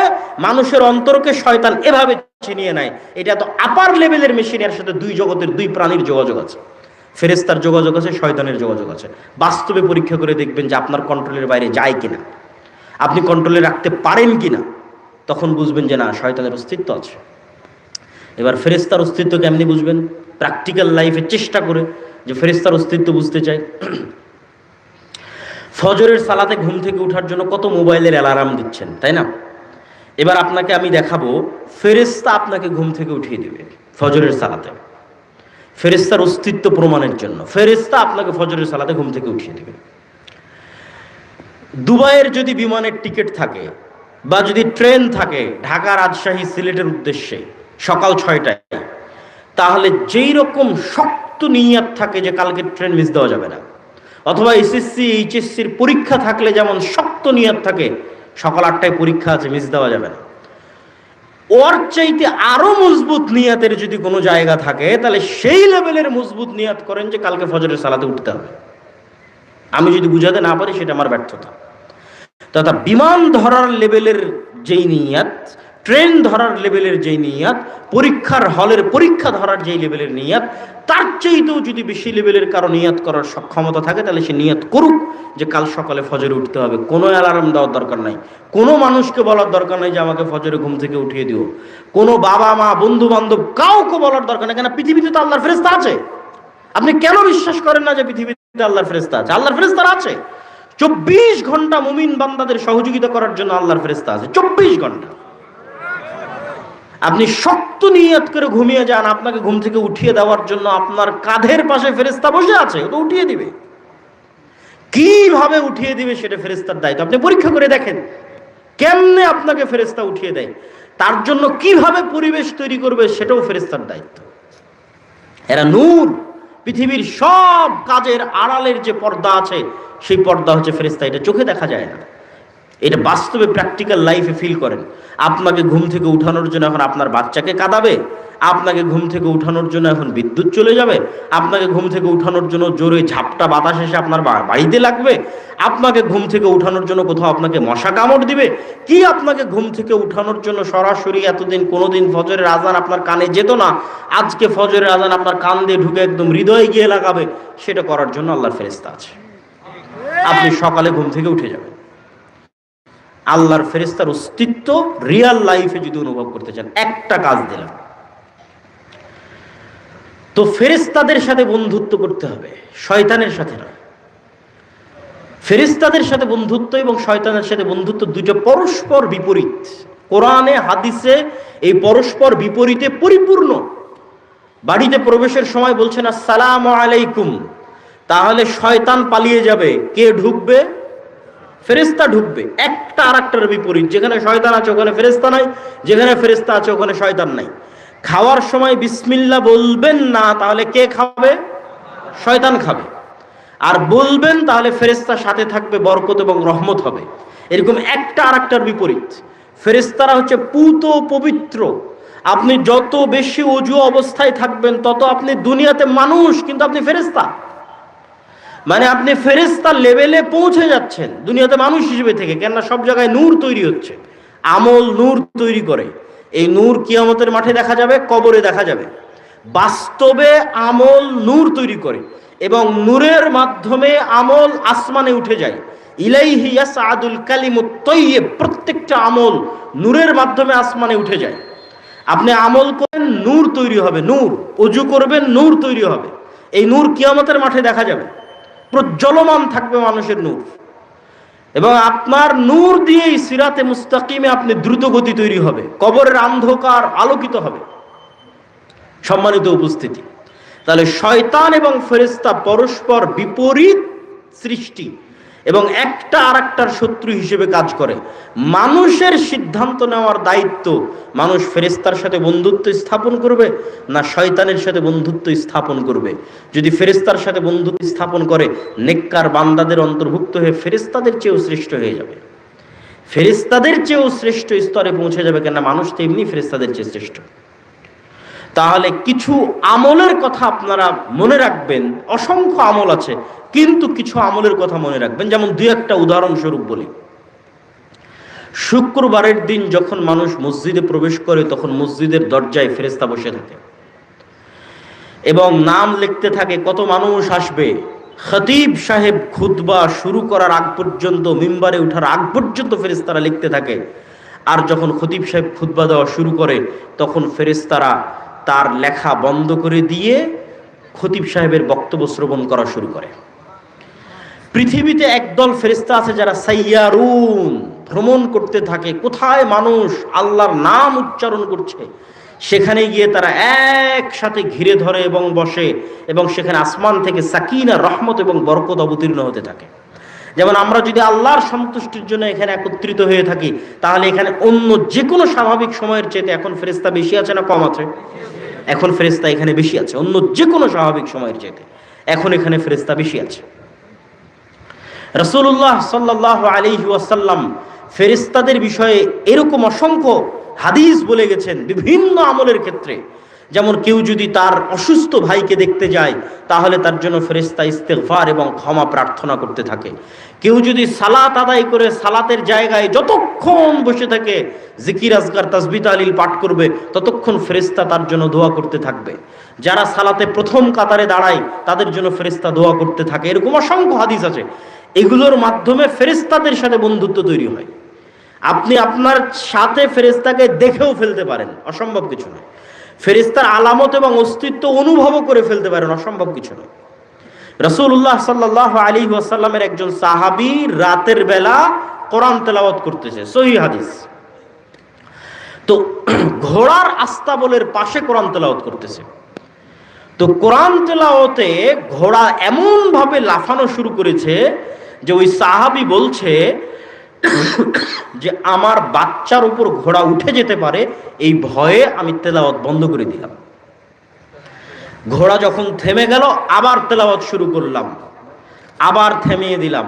মানুষের অন্তরকে শয়তান এভাবে ছিনিয়ে নেয়। এটা তো আপার লেভেলের মেশিনের সাথে 2 জগতের 2 প্রাণীর যোগাযোগ আছে, ফেরেশতার যোগাযোগ আছে, শয়তানের যোগাযোগ আছে। বাস্তবে পরীক্ষা করে দেখবেন যে আপনার কন্ট্রোলের বাইরে যায় কিনা, আপনি কন্ট্রোলে রাখতে পারেন কিনা, তখন বুঝবেন যে না শয়তানের অস্তিত্ব আছে। এবার ফেরেশতার অস্তিত্ব কেমনি বুঝবেন? প্র্যাকটিক্যাল লাইফে চেষ্টা করে যে ফেরেশতার অস্তিত্ব বুঝতে চাই। ফজরের সালাতে ঘুম থেকে ওঠার জন্য কত মোবাইলের অ্যালার্ম দিচ্ছেন, তাই না? এবার আপনাকে আমি দেখাবো ফেরেশতা আপনাকে ঘুম থেকে উঠিয়ে দিবে ফজরের সালাতে, ফেরেশতার অস্তিত্ব প্রমাণের জন্য। ফেরেশতা আপনাকে ফজরের সালাতে ঘুম থেকে উঠিয়ে দিবে। দুবাইয়ের যদি বিমানের টিকিট থাকে বা যদি ট্রেন থাকে ঢাকা রাজশাহী সিলেটের উদ্দেশ্যে সকাল 6টায়, তাহলে যেই রকম শক্ত নিয়ত থাকে যে কালকে ট্রেন মিস দেওয়া যাবে না, অথবা এসএসসি এইচএসসির পরীক্ষা থাকলে যেমন শক্ত নিয়ত থাকে সকাল 8টায় পরীক্ষা আছে মিস দেওয়া যাবে না, ওর চাইতে আরো মজবুত নিয়তের যদি কোনো জায়গা থাকে তাহলে সেই লেভেলের মজবুত নিয়ত করেন যে কালকে ফজরের সালাতে উঠতে হবে। আমি যদি বুঝাতে না পারি সেটা আমার ব্যর্থতা। তথা বিমান ধরার লেভেলের যেই নিয়াত, ট্রেন ধরার লেভেলের যেই নিয়াত, পরীক্ষার হলের পরীক্ষা ধরার যেই লেভেলের নিয়াত, তার চাইতেও যদি বেশি লেভেলের কারো নিয়াত করার সক্ষমতা থাকে তাহলে সে নিয়াত করুক যে কাল সকালে ফজরে উঠতে হবে। কোনো অ্যালার্ম দেওয়ার দরকার নাই, কোনো মানুষকে বলার দরকার নাই যে আমাকে ফজরে ঘুম থেকে উঠিয়ে দিও, কোনো বাবা মা বন্ধু বান্ধব কাউকে বলার দরকার নেই। কেন? পৃথিবীতে তো আল্লাহর ফেরেশতা আছে। আপনি কেন বিশ্বাস করেন না যে পৃথিবীতে আল্লাহর ফেরেশতা আছে? আল্লাহর ফেরেশতা আছে। 24 ঘন্টা মুমিন বান্দাদের সহযোগিতা করার জন্য আল্লাহর ফেরেশতা আছে, 24 ঘন্টা। আপনি শক্ত নিয়ত করে ঘুমিয়ে যান, আপনাকে ঘুম থেকে উঠিয়ে দেওয়ার জন্য আপনার কাঁধের পাশে ফেরেশতা বসে আছে, ও তো উঠিয়ে দিবে। কিভাবে উঠিয়ে দিবে সেটা ফেরেশতার দায়িত্ব। আপনি পরীক্ষা করে দেখেন কেমনে আপনাকে ফেরেশতা উঠিয়ে দেয়, তার জন্য কিভাবে পরিবেশ তৈরি করবে সেটাও ফেরেশতার দায়িত্ব। এরা নূর। পৃথিবীর সব কাজের আড়ালের যে পর্দা আছে সেই পর্দা হচ্ছে ফেরেশতা, এটা চোখে দেখা যায় না। এটা বাস্তবে প্র্যাকটিক্যাল লাইফে ফিল করেন। আপনাকে ঘুম থেকে উঠানোর জন্য এখন আপনার বাচ্চাকে কাঁদাবে, আপনাকে ঘুম থেকে উঠানোর জন্য এখন বিদ্যুৎ চলে যাবে, আপনাকে ঘুম থেকে উঠানোর জন্য জোরে ঝাপটা বাতাস এসে আপনার বাড়িতে লাগবে, আপনাকে ঘুম থেকে উঠানোর জন্য কোথাও আপনাকে মশা কামড় দিবে, কি আপনাকে ঘুম থেকে উঠানোর জন্য সরাসরি এতদিন কোনোদিন ফজরের আজান আপনার কানে যেত না, আজকে ফজরের আজান আপনার কান দিয়ে ঢুকে একদম হৃদয়ে গিয়ে লাগাবে, সেটা করার জন্য আল্লাহর ফেরেশতা আছে। আপনি সকালে ঘুম থেকে উঠে যাবেন। আল্লাহর ফেরেশতার অস্তিত্ব রিয়াল লাইফে যদি অনুভব করতে চান, একটা কাজ দিলাম, তো ফেরেশতাদের সাথে বন্ধুত্ব করতে হবে, শয়তানের সাথে না। ফেরেশতাদের সাথে বন্ধুত্ব এবং শয়তানের সাথে বন্ধুত্ব দুটো পরস্পর বিপরীত। কোরআনে হাদিসে এই পরস্পর বিপরীতে পরিপূর্ণ। বাড়িতে প্রবেশের সময় বলছেন আসসালামু আলাইকুম, তাহলে শয়তান পালিয়ে যাবে, কে ঢুকবে? ফেরেশতা ঢুকবে। একটা আরেকটার বিপরীত, যেখানে শয়তান আছে ওখানে ফেরেশতা নাই, যেখানে ফেরেশতা আছে ওখানে শয়তান নাই। খাওয়ার সময় বিসমিল্লাহ বলবেন না, তাহলে কে খাবে? শয়তান খাবে। আর বলবেন তাহলে ফেরেশতা সাথে থাকবে, বরকত এবং রহমত হবে। এরকম একটা আরেকটার বিপরীত। ফেরেশতারা হচ্ছে পুত পবিত্র। আপনি যত বেশি ওযু অবস্থায় থাকবেন তত আপনি দুনিয়াতে মানুষ, কিন্তু আপনি ফেরেশতা। মানে আপনি ফেরেশতা লেভেলে পৌঁছে যাচ্ছেন দুনিয়াতে মানুষ হিসেবে থেকে, কেননা সব জায়গায় নূর তৈরি হচ্ছে, আমল নূর তৈরি করে। এই নূর কিয়ামতের মাঠে দেখা যাবে, কবরে দেখা যাবে। বাস্তবে আমল নূর তৈরি করে এবং নূরের মাধ্যমে আমল আসমানে উঠে যায়। ইলাইহি ইয়াসআদুল কালিমুত তাইয়্যিব, প্রত্যেকটা আমল নূরের মাধ্যমে আসমানে উঠে যায়। আপনি আমল করেন, নূর তৈরি হবে, নূর। ওযু করবেন, নূর তৈরি হবে। এই নূর কিয়ামতের মাঠে দেখা যাবে, প্রজ্বলমান থাকবে মানুষের নূর। এবং আপনার নূর দিয়েই সিরাতে মুস্তাকিমে আপনি দ্রুত গতি তৈরি হবে, কবরের অন্ধকার আলোকিত হবে। সম্মানিত উপস্থিতি, তাহলে শয়তান এবং ফেরেশতা পরস্পর বিপরীত সৃষ্টি এবং একটা আরেকটার শত্রু হিসেবে কাজ করে। মানুষের সিদ্ধান্ত নেওয়ার দায়িত্ব, মানুষ ফেরেশতার সাথে বন্ধুত্ব স্থাপন করবে না শয়তানের সাথে বন্ধুত্ব স্থাপন করবে। যদি ফেরেশতার সাথে বন্ধুত্ব স্থাপন করে, নেককার বান্দাদের অন্তর্ভুক্ত হয়ে ফেরেশতাদের চেয়েও শ্রেষ্ঠ হয়ে যাবে, ফেরেশতাদের চেয়েও শ্রেষ্ঠ স্তরে পৌঁছে যাবে, কেননা মানুষ তো এমনি ফেরেশতাদের চেয়ে শ্রেষ্ঠ। তাহলে কিছু আমলের কথা আপনারা মনে রাখবেন, অসংখ্য আমল আছে, কিন্তু কিছু আমলের কথা মনে রাখবেন। যেমন দুই একটা উদাহরণস্বরূপ বলি। শুক্রবারের দিন যখন মানুষ মসজিদে প্রবেশ করে, তখন মসজিদের দরজায় ফেরেশতা বসে থাকে এবং নাম লিখতে থাকে কত মানুষ আসবে। খতিব সাহেব খুতবা শুরু করার আগ পর্যন্ত, মিম্বারে ওঠার আগ পর্যন্ত ফেরেশতারা লিখতে থাকে। আর যখন খতিব সাহেব খুতবা দেওয়া শুরু করে, তখন ফেরেশতারা তার লেখা বন্ধ করে দিয়ে খতিব সাহেবের বক্তব্য শ্রবণ করা শুরু করে। পৃথিবীতে একদল ফেরেশতা আছে যারা সাইয়ারুন, ভ্রমণ করতে থাকে, কোথায় মানুষ আল্লাহর নাম উচ্চারণ করছে সেখানে গিয়ে তারা একসাথে ঘিরে ধরে এবং বসে, এবং সেখানে আসমান থেকে সাকিনা, রহমত এবং বরকত অবতীর্ণ হতে থাকে। যেমন আমরা যদি আল্লাহর সন্তুষ্টির জন্য এখানে একত্রিত হয়ে থাকি, তাহলে এখানে অন্য যে কোনো স্বাভাবিক সময়ের চেয়ে এখন ফেরেশতা বেশি আছে না কম আছে? এখন ফেরেশতা এখানে বেশি আছে, অন্য যে কোনো স্বাভাবিক সময়ের চেয়ে এখন এখানে ফেরেশতা বেশি আছে। রাসূলুল্লাহ সাল্লাল্লাহু আলাইহি ওয়াসাল্লাম ফেরেশতাদের বিষয়ে এরকম অসংখ্য হাদিস বলে গেছেন বিভিন্ন আমলের ক্ষেত্রে। যেমন কেউ যদি তার অসুস্থ ভাইকে দেখতে যায়, তাহলে তার জন্য ফেরেশতা ইস্তেগফার এবং ক্ষমা প্রার্থনা করতে থাকে। কেউ যদি সালাত আদায় করে সালাতের জায়গায় যতক্ষণ বসে থাকে জিকির আজকার তাসবিহ তাহলিল পাঠ করবে, ততক্ষণ ফেরেশতা তার জন্য দোয়া করতে থাকবে। যারা সালাতে প্রথম কাতারে দাঁড়ায় তাদের জন্য ফেরেশতা দোয়া করতে থাকে। এরকম অসংখ্য হাদিস আছে। এগুলোর মাধ্যমে ফেরেশতাদের সাথে বন্ধুত্ব তৈরি হয়। আপনি আপনার সাথে ফেরেশতাকে দেখেও ফেলতে পারেন, অসম্ভব কিছু নয়। ফেরেশতার আলামত এবং অস্তিত্ব অনুভবও করে ফেলতে পারেন, অসম্ভব কিছু নয়। রাসূলুল্লাহ সাল্লাল্লাহু আলাইহি ওয়াসাল্লামের একজন সাহাবী রাতের বেলা কোরআন তেলাওয়াত করতেছে, সহিহ হাদিস। তো ঘোড়ার আস্তাবলের পাশে কোরআন তেলাওয়াত করতেছে। তো কোরআন তেলাওয়াতে ঘোড়া এমন ভাবে লাফানো শুরু করেছে যে ওই সাহাবী বলছে যে আমার বাচ্চার উপর ঘোড়া উঠে যেতে পারে, এই ভয়ে আমি তেলাওয়াত বন্ধ করে দিলাম। ঘোড়া যখন থেমে গেল, আবার তেলাওয়াত শুরু করলাম, আবার থেমিয়ে দিলাম,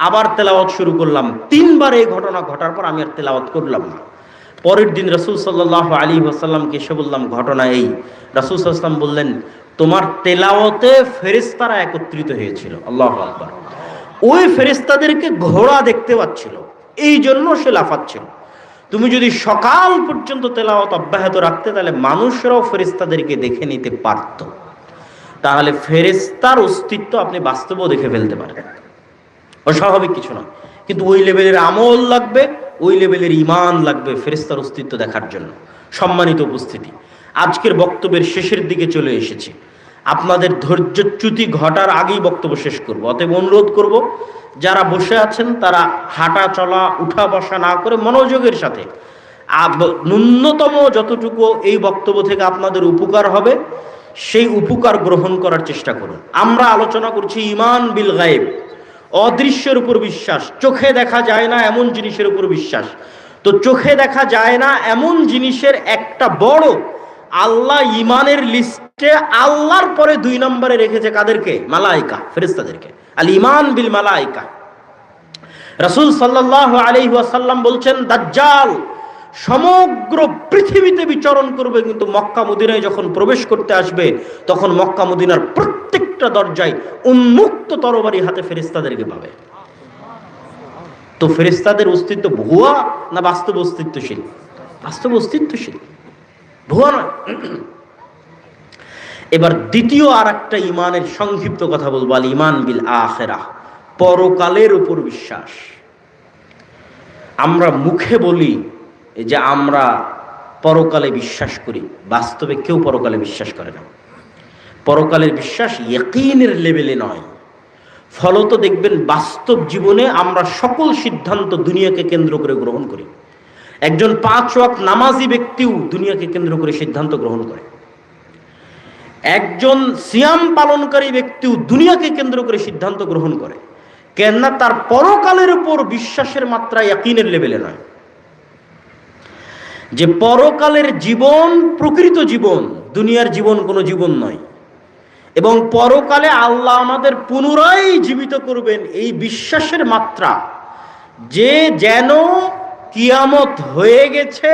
আবার তেলাওয়াত শুরু করলাম। 3 বার এই ঘটনা ঘটার পর আমি আর তেলাওয়াত করলাম না। পরের দিন রাসূল সাল্লাল্লাহু আলাইহি ওয়াসাল্লামকে এসে বললাম ঘটনা এই। রাসূল সাল্লাল্লাহু আলাইহি ওয়াসাল্লাম বললেন, তোমার তেলাওয়াতে ফেরেশতারা একত্রিত হয়েছিল। আল্লাহু আকবার। ওই ফেরেশতাদেরকে ঘোড়া দেখতে পাচ্ছিল, এই জন্য সে লাফাচ্ছিল। তুমি যদি সকাল পর্যন্ত তেলাওয়াত অব্যাহত রাখতে, তাহলে মানুষরাও ফেরেশতাদেরকে দেখে নিতে পারত। তাহলে ফেরেশতার অস্তিত্ব আপনি বাস্তবেও দেখে ফেলতে পারেন, অস্বাভাবিক কিছু না। কিন্তু ওই লেভেলের আমল লাগবে, ওই লেভেলের ঈমান লাগবে ফেরেশতার অস্তিত্ব দেখার জন্য। সম্মানিত উপস্থিতি, আজকের বক্তব্যের শেষের দিকে চলে এসেছি। আপনাদের ধৈর্যচ্যুতি ঘটার আগেই বক্তব্য শেষ করব। অতএব অনুরোধ করব, যারা বসে আছেন তারা হাঁটা চলা উঠা বসা না করে মনোযোগের সাথে ন্যূনতম যতটুকু এই বক্তব্য থেকে আপনাদের উপকার হবে সেই উপকার গ্রহণ করার চেষ্টা করুন। আমরা আলোচনা করছি ঈমান বিল গায়ব, অদৃশ্যের উপর বিশ্বাস। চোখে দেখা যায় না এমন জিনিসের উপর বিশ্বাস। তো চোখে দেখা যায় না এমন জিনিসের একটা বড়, আল্লাহ ঈমানের লিস্টে আল্লাহর পরে 2 নম্বরে রেখেছে কাদেরকে? মালায়েকা, ফেরেশতাদেরকে। আল ঈমান বিল মালায়েকা। রাসূল সাল্লাল্লাহু আলাইহি ওয়াসাল্লাম বলছেন, দাজ্জাল সমগ্র পৃথিবীতে বিচরণ করবে, কিন্তু মক্কা মদিনায় যখন প্রবেশ করতে আসবে তখন মক্কা মদিনার প্রত্যেকটা দরজায় উন্মুক্ত তরবারি হাতে ফেরেশতাদেরকে পাবে। তো ফেরেশতাদের অস্তিত্ব ভুয়া না বাস্তব অস্তিত্বশীল? বাস্তব অস্তিত্বশীল, ভুয়া নয়। এবার দ্বিতীয় আর একটা ঈমানের সংক্ষিপ্ত কথা বলবো, আল ঈমান বিল আখিরাহ, পরকালের উপর বিশ্বাস। আমরা মুখে বলি যে আমরা পরকালে বিশ্বাস করি, বাস্তবে কেউ পরকালে বিশ্বাস করে না। পরকালের বিশ্বাস ইয়াকিনের লেভেলে নয়। ফলত দেখবেন বাস্তব জীবনে আমরা সকল সিদ্ধান্ত দুনিয়াকে কেন্দ্র করে গ্রহণ করি। একজন 5 ওয়াক্ত নামাজি ব্যক্তিও দুনিয়াকে কেন্দ্র করে সিদ্ধান্ত গ্রহণ করে। একজন সিয়াম পালনকারী ব্যক্তিও দুনিয়াকে কেন্দ্র করে সিদ্ধান্ত গ্রহণ করে। কেননা তার পরকালের উপর বিশ্বাসের মাত্রা ইয়াকিনের লেভেলে নয়। যে পরকালের জীবন প্রকৃত জীবন, দুনিয়ার জীবন কোনো জীবন নয়, এবং পরকালে আল্লাহ আমাদের পুনরায় জীবিত করবেন, এই বিশ্বাসের মাত্রা, যে যেন কিয়ামত হয়ে গেছে,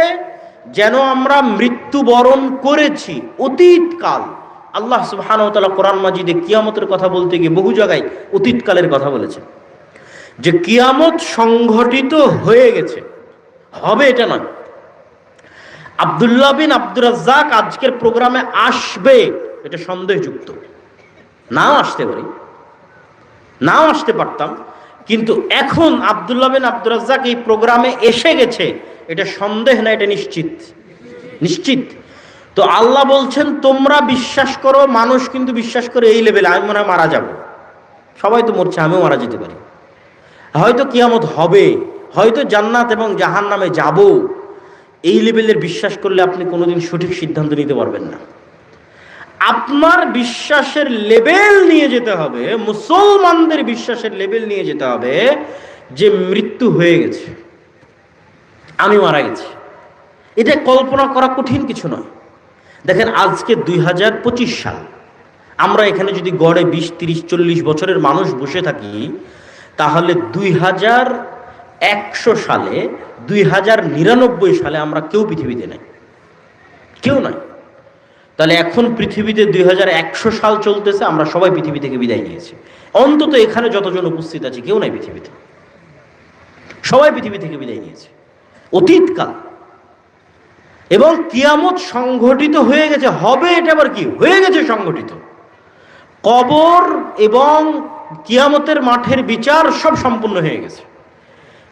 যেন আমরা মৃত্যুবরণ করেছি অতীতকাল। আল্লাহ সুবহানাহু ওয়া তাআলা কোরআন মাজিদে কিয়ামতের কথা বলতে গিয়ে বহু জায়গায় অতীতকালের কথা বলেছেন, যে কিয়ামত সংঘটিত হয়ে গেছে, হবে এটা নয়। আব্দুল্লাহ বিন আব্দুর রাজ্জাক আজকের প্রোগ্রামে আসবে এটা সন্দেহযুক্ত। নাও আসতে পারি, নাও আসতে পারতাম, কিন্তু এখন আব্দুল্লাহ বিন আব্দুর রাজ্জাক এই প্রোগ্রামে এসে গেছে, এটা সন্দেহ না, এটা নিশ্চিত, নিশ্চিত। তো আল্লাহ বলছেন তোমরা বিশ্বাস করো। মানুষ কিন্তু বিশ্বাস করে এই লেভেলে, আমি মনে হয় মারা যাব, সবাই তো মরছে, আমিও মারা যেতে পারি, হয়তো কিয়ামত হবে, হয়তো জান্নাত এবং জাহান্নামে যাব। এই লেভেলের বিশ্বাস করলে আপনি কোনোদিন সঠিক সিদ্ধান্ত নিতে পারবেন না। আপনার বিশ্বাসের লেভেল নিয়ে যেতে হবে, মুসলমানদের বিশ্বাসের লেভেল নিয়ে যেতে হবে যে মৃত্যু হয়ে গেছে, আমি মারা গেছি। এটা কল্পনা করা কঠিন কিছু নয়। দেখেন আজকে 2025 সাল, আমরা এখানে যদি গড়ে 20, 30, 40 বছরের মানুষ বসে থাকি, তাহলে 2100 সালে, 2099 সালে আমরা কেউ পৃথিবীতে নাই, কেউ নাই। তাহলে এখন পৃথিবীতে 2100 সাল চলতেছে, আমরা সবাই পৃথিবী থেকে বিদায় নিয়েছি। অন্তত এখানে যতজন উপস্থিত আছে কেউ নাই পৃথিবীতে, সবাই পৃথিবী থেকে বিদায় নিয়েছে অতীতকাল। এবং কিয়ামত সংঘটিত হয়ে গেছে, হবে, এটা আবার কি হয়ে গেছে সংঘটিত। কবর এবং কিয়ামতের মাঠের বিচার সব সম্পূর্ণ হয়ে গেছে।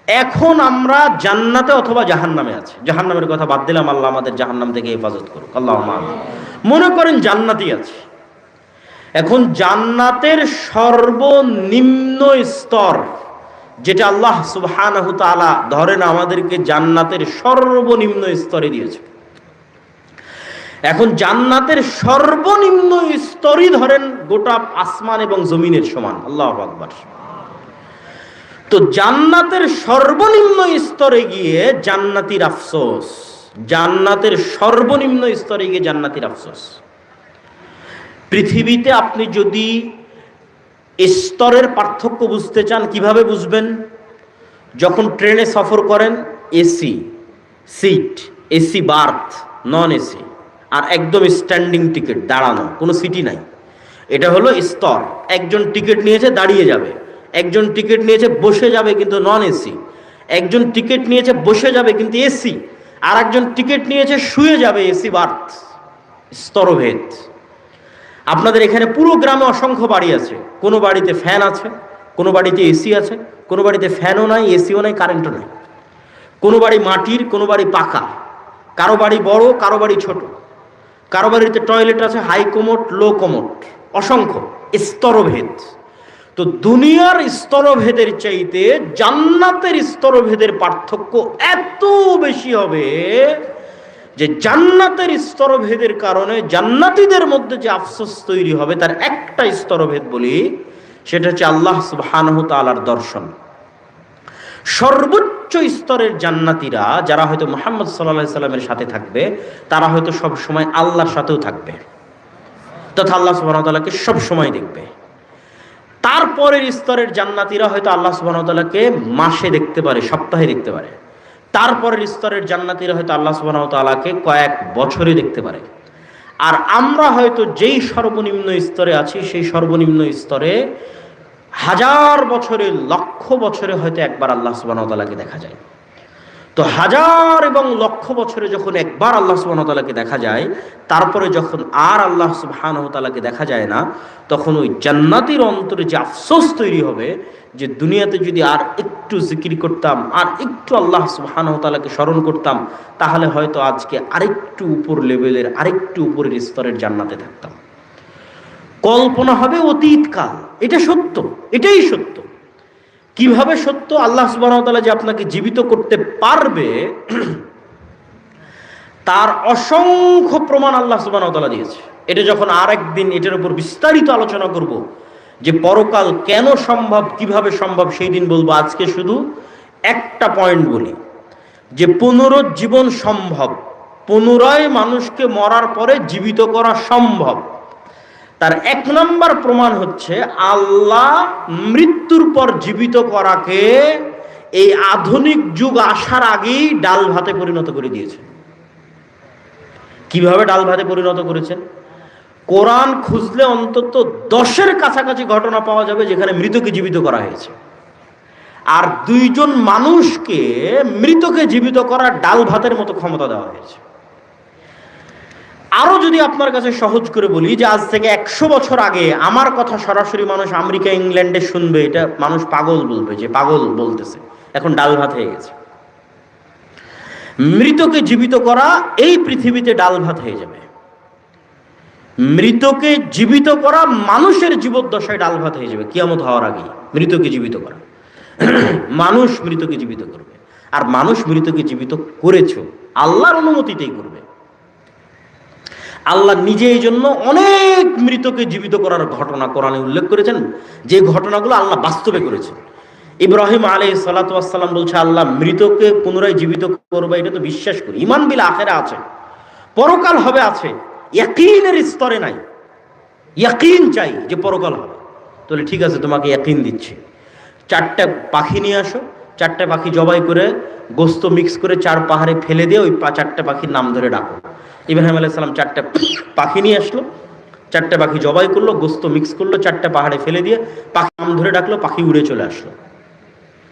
এখন আমরা জান্নাতে অথবা জাহান্নামে আছি। জাহান্নামের কথা বাদ দিলাম, আল্লাহ আমাদের জাহান্নাম থেকে হেফাজত করুক, আল্লাহুম্মা আমিন। মনে করেন জান্নাতি আছে। এখন জান্নাতের সর্বনিম্ন স্তর, যেটা আল্লাহ সুবহানাহু তাআলা ধরেন আমাদেরকে জান্নাতের সর্বনিম্ন স্তরে দিয়েছে। এখন জান্নাতের সর্বনিম্ন স্তরই ধরেন গোটা আসমান এবং জমিনের সমান। আল্লাহু আকবার। তো জান্নাতের সর্বনিম্ন স্তরে গিয়ে জান্নাতীর আফসোস, জান্নাতের সর্বনিম্ন স্তরে গিয়ে জান্নাতীর আফসোস। পৃথিবীতে আপনি যদি স্তরের পার্থক্য বুঝতে চান? কিভাবে বুঝবেন? যখন ট্রেনে সফর করেন, AC seat, AC berth, non AC, আর একদম স্ট্যান্ডিং টিকিট, দাঁড়ানো, কোনো সিটি নাই, এটা হলো স্তর। একজন টিকিট নিয়েছে দাঁড়িয়ে যাবে, একজন টিকিট নিয়েছে বসে যাবে কিন্তু নন এসি, একজন টিকিট নিয়েছে বসে যাবে কিন্তু এসি, আর একজন টিকিট নিয়েছে শুয়ে যাবে, এসি বার্থ। স্তরভেদ। আপনাদের এখানে পুরো গ্রামে অসংখ্য বাড়ি আছে, কোনো বাড়িতে ফ্যান আছে, কোনো বাড়িতে এসি আছে, কোনো বাড়িতে ফ্যানও নাই, এসিও নাই, কারেন্টও নাই। কোনো বাড়ি মাটির, কোনো বাড়ি পাকা, কারো বাড়ি বড়, কারো বাড়ি ছোট, কারো বাড়িতে টয়লেট আছে, হাই কোমোড, লো কোমোড, অসংখ্য স্তরভেদ। তো দুনিয়ার স্তরভেদের চাইতে জান্নাতের স্তরভেদের পার্থক্য এত বেশি হবে যে জান্নাতের স্তরভেদের কারণে জান্নাতীদের মধ্যে যে আফসোস তৈরি হবে তার একটা স্তরভেদ বলি, সেটা হচ্ছে আল্লাহ সুবহানাহু ওয়া তাআলার দর্শন। সর্বোচ্চ স্তরের জান্নাতীরা যারা হয়তো মুহাম্মদ সাল্লাল্লাহু আলাইহি সাল্লামের সাথে থাকবে, তারা হয়তো সব সময় আল্লাহর সাথেও থাকবে, তথা আল্লাহ সুবহানাহু ওয়া তাআলাকে সব সময় দেখবে। তারপরের স্তরের জান্নাতীরা হয়তো আল্লাহ সুবহানাহু ওয়া তাআলাকে মাসে দেখতে পারে, সপ্তাহে দেখতে পারে। তারপরের স্তরের জান্নাতীরা হয়তো আল্লাহ সুবহানাহু ওয়া তাআলাকে কয়েক বছরে দেখতে পারে। আর আমরা হয়তো যেই সর্বনিম্ন স্তরে আছি, সেই সর্বনিম্ন স্তরে হাজার বছরে, লক্ষ বছরে হয়তো একবার আল্লাহ সুবহানাহু ওয়া তাআলাকে দেখা যায়। তো হাজার এবং লক্ষ বছরে যখন একবার আল্লাহ সুবহানাহু ওয়া তাআলাকে দেখা যায়, তারপরে যখন আর আল্লাহ সুবহানাহু ওয়া তাআলাকে দেখা যায় না, তখন ওই জান্নাতীর অন্তরে যে আফসোস তৈরি হবে যে দুনিয়াতে যদি আর একটু জিকির করতাম, আর একটু আল্লাহ সুবহানাহু ওয়া তাআলাকে স্মরণ করতাম, তাহলে হয়তো আজকে আরেকটু উপর লেভেলের, আরেকটু উপরের স্তরের জান্নাতে থাকতাম। কল্পনা হবে অতীতকাল। এটা সত্য, এটাই সত্য। কিভাবে সত্য? আল্লাহ সুবহানাহু ওয়া তাআলা যে আপনাকে জীবিত করতে পারবে তার অসংখ্য প্রমাণ আল্লাহ সুবহানাহু ওয়া তাআলা দিয়েছে। এটা যখন আরেকদিন এটার উপর বিস্তারিত আলোচনা করব যে পরকাল কেন সম্ভব, কিভাবে সম্ভব, সেই দিন বলবো। আজকে শুধু একটা পয়েন্ট বলি যে পুনরুজ্জীবন সম্ভব, পুনরায় মানুষকে মরার পরে জীবিত করা সম্ভব। তার এক নম্বর প্রমাণ হচ্ছে আল্লাহ মৃত্যুর পর জীবিত করাকে এই আধুনিক যুগ আসার আগেই ডাল ভাতে পরিণত করে দিয়েছেন। কিভাবে ডাল ভাতে পরিণত করেছেন? কোরআন খুঁজলে অন্তত 10-এর কাছাকাছি ঘটনা পাওয়া যাবে যেখানে মৃতকে জীবিত করা হয়েছে। আর 2 জন মানুষকে মৃতকে জীবিত করা ডাল ভাতের মতো ক্ষমতা দেওয়া হয়েছে। আরো যদি আপনার কাছে সহজ করে বলি যে আজ থেকে 100 বছর আগে আমার কথা সরাসরি মানুষ আমেরিকা, ইংল্যান্ডে শুনবে, এটা মানুষ পাগল বলবে, যে পাগল বলতেছে। এখন ডাল ভাত হয়ে গেছে। মৃতকে জীবিত করা এই পৃথিবীতে ডাল ভাত হয়ে যাবে। মৃতকে জীবিত করা মানুষের জীবদ্দশায় ডাল ভাত হয়ে যাবে কিয়ামত হওয়ার আগে। মৃতকে জীবিত করা, মানুষ মৃতকে জীবিত করবে। আর মানুষ মৃতকে জীবিত করেছে আল্লাহর অনুমতিতেই করবে। আল্লাহ নিজে এই জন্য অনেক মৃতকে জীবিত করার ঘটনা কোরআনে উল্লেখ করেছেন, যে ঘটনাগুলো আল্লাহ বাস্তবে করেছেন। ইব্রাহিম আলাইহিস সালাতু ওয়াস সালাম বলছে, আল্লাহ মৃতকে পুনরায় জীবিত করবে, এটা তো বিশ্বাস করি, ঈমান বিল আখিরা আছে, পরকাল হবে আছে, ইয়াকিনের স্তরে নাই। ইয়াকিন চাই যে পরকাল হবে। তাহলে ঠিক আছে, তোমাকে ইয়াকিন দিচ্ছি। 4টা পাখি নিয়ে আসো, 4টা পাখি জবাই করে গোস্ত মিক্স করে 4 পাহাড়ে ফেলে দিয়ে ওই 4টা পাখির নাম ধরে ডাকো। ইব্রাহিম আলাইহিস সালাম 4টা পাখি নিয়ে আসলো, 4টা পাখি জবাই করলো, গোস্ত মিক্স করলো, 4টা পাহাড়ে ফেলে দিয়ে পাখি নাম ধরে ডাকলো, পাখি উড়ে চলে আসলো।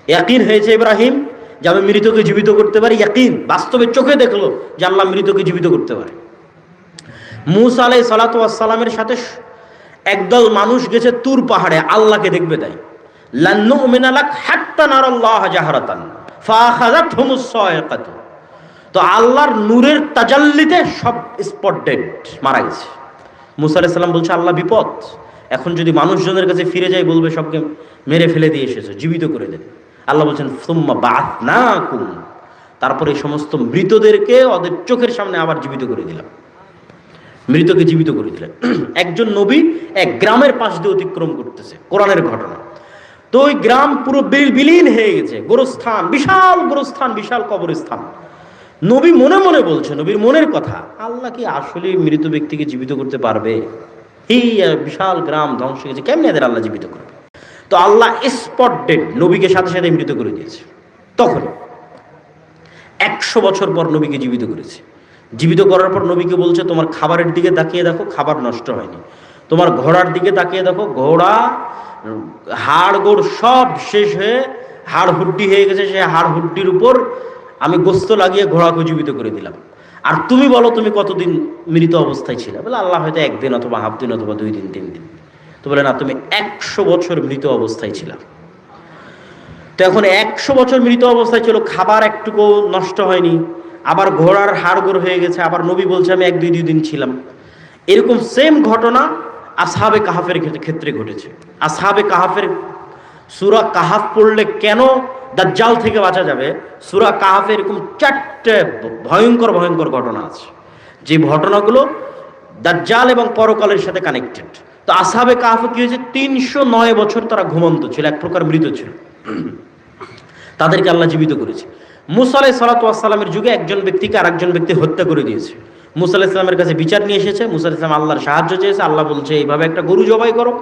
ইয়াকিন হয়েছে ইব্রাহিম যে আমি মৃতকে জীবিত করতে পারি। ইয়াকিন, বাস্তবে চোখে দেখলো যে আল্লাহ মৃতকে জীবিত করতে পারে। মূসা আলাইহিস সালাতু ওয়াস সালামের সাথে একদল মানুষ গেছে তুর পাহাড়ে, আল্লাহকে দেখবে। তাই লান নুমিনা লাক হাত্তা নারাল্লাহ জাহরাতান ফাআখাযাতহুমুস সায়কাতু। তো আল্লাহর নূরের তাজাল্লিতে সব স্পট ডেড, মারা গেছে। মূসা আলাইহিস সালাম বলছে, আল্লাহ বিপদ, এখন যদি মানুষজনের কাছে ফিরে যায় বলবে সবকে মেরে ফেলে দিয়ে এসেছো, জীবিত করে দেন। আল্লাহ বলছেন সুম্মা বা'আথনাকুম, তারপরে এই সমস্ত মৃতদেরকে ওদের চোখের সামনে আবার জীবিত করে দিলাম। মৃতকে জীবিত করে দিলেন। একজন নবী এক গ্রামের পাশ দিয়ে অতিক্রম করতেছে, কোরআনের ঘটনা। তো ওই গ্রাম পুরো বিলীন হয়ে গেছে, গোরস্থান, বিশাল গোরস্থান, বিশাল কবরস্থান। নবী মনে মনে বলছে, নবীর মনের কথা, আল্লাহ কি আসলে মৃত ব্যক্তিকে জীবিত করতে পারবে? বিশাল গ্রাম ধ্বংস হয়ে গেছে, কেমনি এদের আল্লাহ জীবিত করবে? তো আল্লাহ স্পট ডেড নবীকে সাথে সাথে মৃত করে দিয়েছে। তখন 100 বছর পর নবীকে জীবিত করেছে। জীবিত করার পর নবীকে বলছে, তোমার খাবারের দিকে তাকিয়ে দেখো, খাবার নষ্ট হয়নি। তোমার ঘোড়ার দিকে তাকিয়ে দেখো, ঘোড়া হাড় গোড় সব শেষ হয়ে হাড় হুড্ডি হয়ে গেছে, সে হাড় হুড্ডির উপর আমি গোস্ত লাগিয়ে ঘোড়াকে জীবিত করে দিলাম। আর তুমি বলো তুমি কতদিন মৃত অবস্থায় ছিলে? বলে আল্লাহ হয়তো 1 দিন অথবা হাফ দিন অথবা 2 দিন 3 দিন। তো বলে না, তুমি 100 বছর মৃত অবস্থায় ছিলাম। তো এখন 100 বছর মৃত অবস্থায় ছিল, খাবার একটুকু নষ্ট হয়নি, আবার ঘোড়ার হাড়গোড় হয়ে গেছে, আবার নবী বলছে আমি 1-2 দিন ছিলাম। এরকম সেম ঘটনা আসহাবে কাহাফের ক্ষেত্রে ঘটেছে। আসহাবে কাহাফের সূরা কাহাফ পড়লে কেন দাজ্জাল থেকে বাঁচা যাবে, সূরা কাহাফে এরকম 4টে ভয়ঙ্কর ভয়ঙ্কর ঘটনা আছে, যে ঘটনাগুলো দাজ্জাল এবং পরকালের সাথে কানেক্টেড। তো আসহাবে কাহাফে কি হয়েছে, 309 বছর তারা ঘুমন্ত ছিল, এক প্রকার মৃত ছিল। তাদেরকে আল্লাহ জীবিত করেছে। মুসা আলাইহিস সালাতু ওয়াস সালামের যুগে একজন ব্যক্তিকে আরেকজন ব্যক্তি হত্যা করে দিয়েছে। মুসা আলাইহিস সালামের কাছে বিচার নিয়ে এসেছে, মুসা আলাইহিস সালাম আল্লাহর সাহায্য চেয়েছে, আল্লাহ বলছে এইভাবে একটা গরু জবাই করো।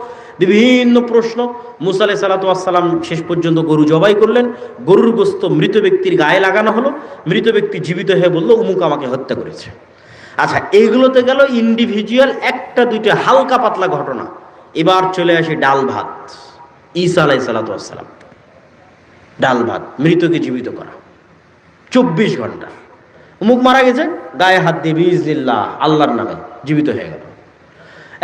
বিভিন্ন প্রশ্ন, মুসা আলাইহিস সালাতু ওয়াস সালাম শেষ পর্যন্ত গরু জবাই করলেন। গরুর গোশত মৃত ব্যক্তির গায়ে লাগানো হলো, মৃত ব্যক্তি জীবিত হয়ে বলল অমুক আমাকে হত্যা করেছে। আচ্ছা, এইগুলোতে গেল ইন্ডিভিজুয়াল 1টা 2টা হালকা পাতলা ঘটনা। এবার চলে আসি ডাল ভাত। ঈসা আলাইহিস সালাতু ওয়াস সালাম, ডাল ভাত, মৃতকে জীবিত করা, 24 ঘন্টা। মুখ মারা গেছে, গায়ে হাত দিয়ে বিইজনিল্লাহ আল্লাহর নামে জীবিত হয়ে গেল।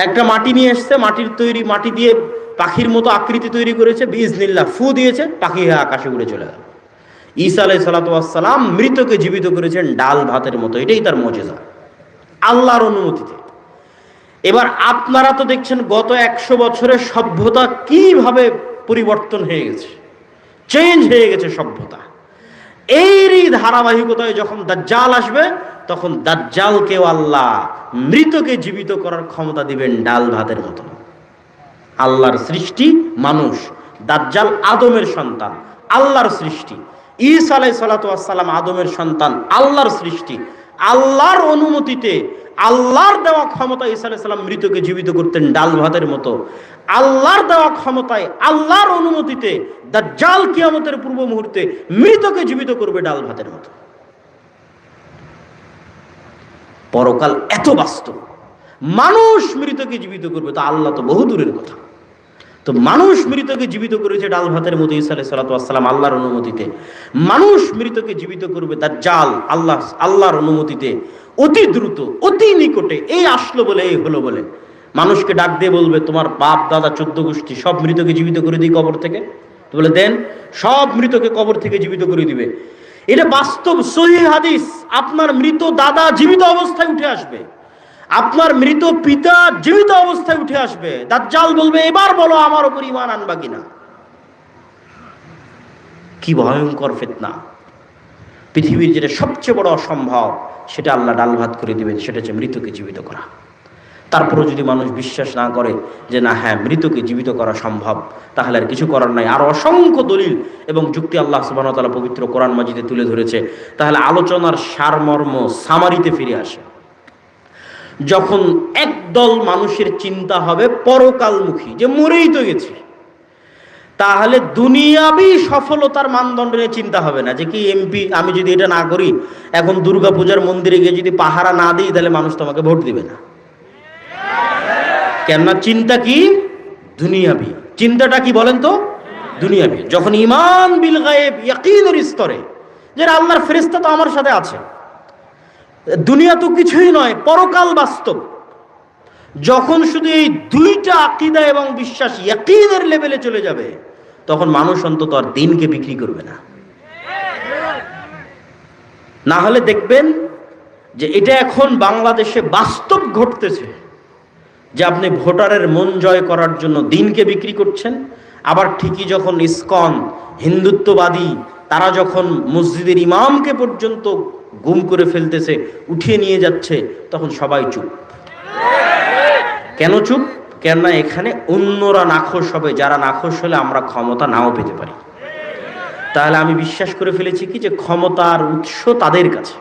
একটা মাটি নিয়ে এসছে, মাটির তৈরি, মাটি দিয়ে পাখির মতো আকৃতি তৈরি করেছে, বিইজনিল্লাহ ফু দিয়েছে, পাখি হয়ে আকাশে উড়ে চলে গেল। ঈসা আলাইহিস সালাতু ওয়াস সালাম মৃতকে জীবিত করেছেন ডাল ভাতের মতো, এটাই তার মুজিজা, আল্লাহর অনুমতিতে। এবার আপনারা তো দেখছেন গত 100 বছরের সভ্যতা কিভাবে পরিবর্তন হয়ে গেছে, চেঞ্জ হয়ে গেছে সভ্যতা। এরই ধারাবাহিকতায় যখন দাজ্জাল আসবে, তখন দাজ্জালকেও আল্লাহ মৃতকে জীবিত করার ক্ষমতা দিবেন ডাল ভাতের মতো। আল্লাহর সৃষ্টি মানুষ, দাজ্জাল আদমের সন্তান, আল্লাহর সৃষ্টি। ঈসা আলাইহিস সালাতু ওয়াস সালাম আদমের সন্তান, আল্লাহর সৃষ্টি। আল্লাহর অনুমতিতে, আল্লাহর দেওয়া ক্ষমতা ঈসা আলাইহিস সালাম মৃতকে জীবিত করতেন ডাল ভাতের মতো। আল্লাহর দেওয়া ক্ষমতায়, আল্লাহর অনুমতিতে দাজ্জাল কিয়ামতের পূর্ব মুহূর্তে মৃতকে জীবিত করবে ডাল ভাতের মতো। পরকাল এত বাস্তব, মানুষ মৃতকে জীবিত করবে, তো আল্লাহ তো বহু দূরের কথা। তো মানুষ মৃতকে জীবিত করেছে ডাল ভাতের মতো ঈসা আলাইহিস সালাতু ওয়াস সালাম আল্লাহর অনুমতিতে। মানুষ মৃতকে জীবিত করবে দাজ্জাল আল্লাহর অনুমতিতে, অতি দ্রুত, অতি নিকটে। এই আসলো বলে, এই হলো বলে মানুষকে ডাক দিয়ে বলবে তোমার বাপ দাদা 14 গোষ্ঠী সব মৃতকে জীবিত করে দিই কবর থেকে। তো বলে দেন, সব মৃতকে কবর থেকে জীবিত করে দিবে। এটা বাস্তব সহিহ হাদিস। আপনার মৃত দাদা জীবিত অবস্থায় উঠে আসবে, আপনার মৃত পিতা জীবিত অবস্থায় উঠে আসবে। দাজ্জাল বলবে এবার বলো আমার উপর ঈমান আনবা কিনা। কি ভয়ঙ্কর ফিতনা! পৃথিবীর যেটা সবচেয়ে বড় অসম্ভব, সেটা আল্লাহ ডাল ভাত করে দিবেন, সেটা হচ্ছে মৃতকে জীবিত করা। তারপরেও যদি মানুষ বিশ্বাস না করে যে না হ্যাঁ মৃতকে জীবিত করা সম্ভব, তাহলে আর কিছু করার নাই। আর অসংখ্য দলিল এবং যুক্তি আল্লাহ সুবহানাহু ওয়া তাআলা পবিত্র কোরআন মাজিদে তুলে ধরেছে। তাহলে আলোচনার সারমর্ম সামারিতে ফিরে আসে। যখন একদল মানুষের চিন্তা হবে পরকালমুখী, যে মরেই তো গেছি, তাহলে দুনিয়াবি সফলতার মানদণ্ড নিয়ে চিন্তা হবে না যে কি এমপি আমি যদি এটা না করি, এখন দুর্গাপূজার মন্দিরে গিয়ে যদি পাহারা না দিই, তাহলে মানুষ তোমাকে ভোট দিবে না। কেননা চিন্তা কি দুনিয়াবি, চিন্তাটা কি বলেন তো দুনিয়াবি। যখন ঈমান বিল গায়েব, ইয়াকিনের স্তরে, যে আল্লাহর ফেরেশতা তো আমার সাথে আছে, দুনিয়া তো কিছুই নয়, পরকাল বাস্তব। যখন শুধু এই 2টা আকীদা এবং বিশ্বাস ইয়াকিনের লেভেলে চলে যাবে, তখন মানুষ অন্তত আর দিনকে বিক্রি করবে না। না হলে দেখবেন যে এটা এখন বাংলাদেশে বাস্তব ঘটতেছে, যে আপনি ভোটারের মন জয় করার জন্য দিনকে বিক্রি করছেন। আবার ঠিকই যখন ইসকন হিন্দুত্ববাদী, তারা যখন মসজিদের ইমামকে পর্যন্ত গুম করে ফেলতেছে, উঠিয়ে নিয়ে যাচ্ছে, তখন সবাই চুপ। কেন চুপ? কেননা এখানে অন্যরা নাখোশ হবে, যারা নাখোশ হলে আমরা ক্ষমতা নাও পেতে পারি। তাহলে আমি বিশ্বাস করে ফেলেছি কি যে ক্ষমতার উৎস তাদের কাছে।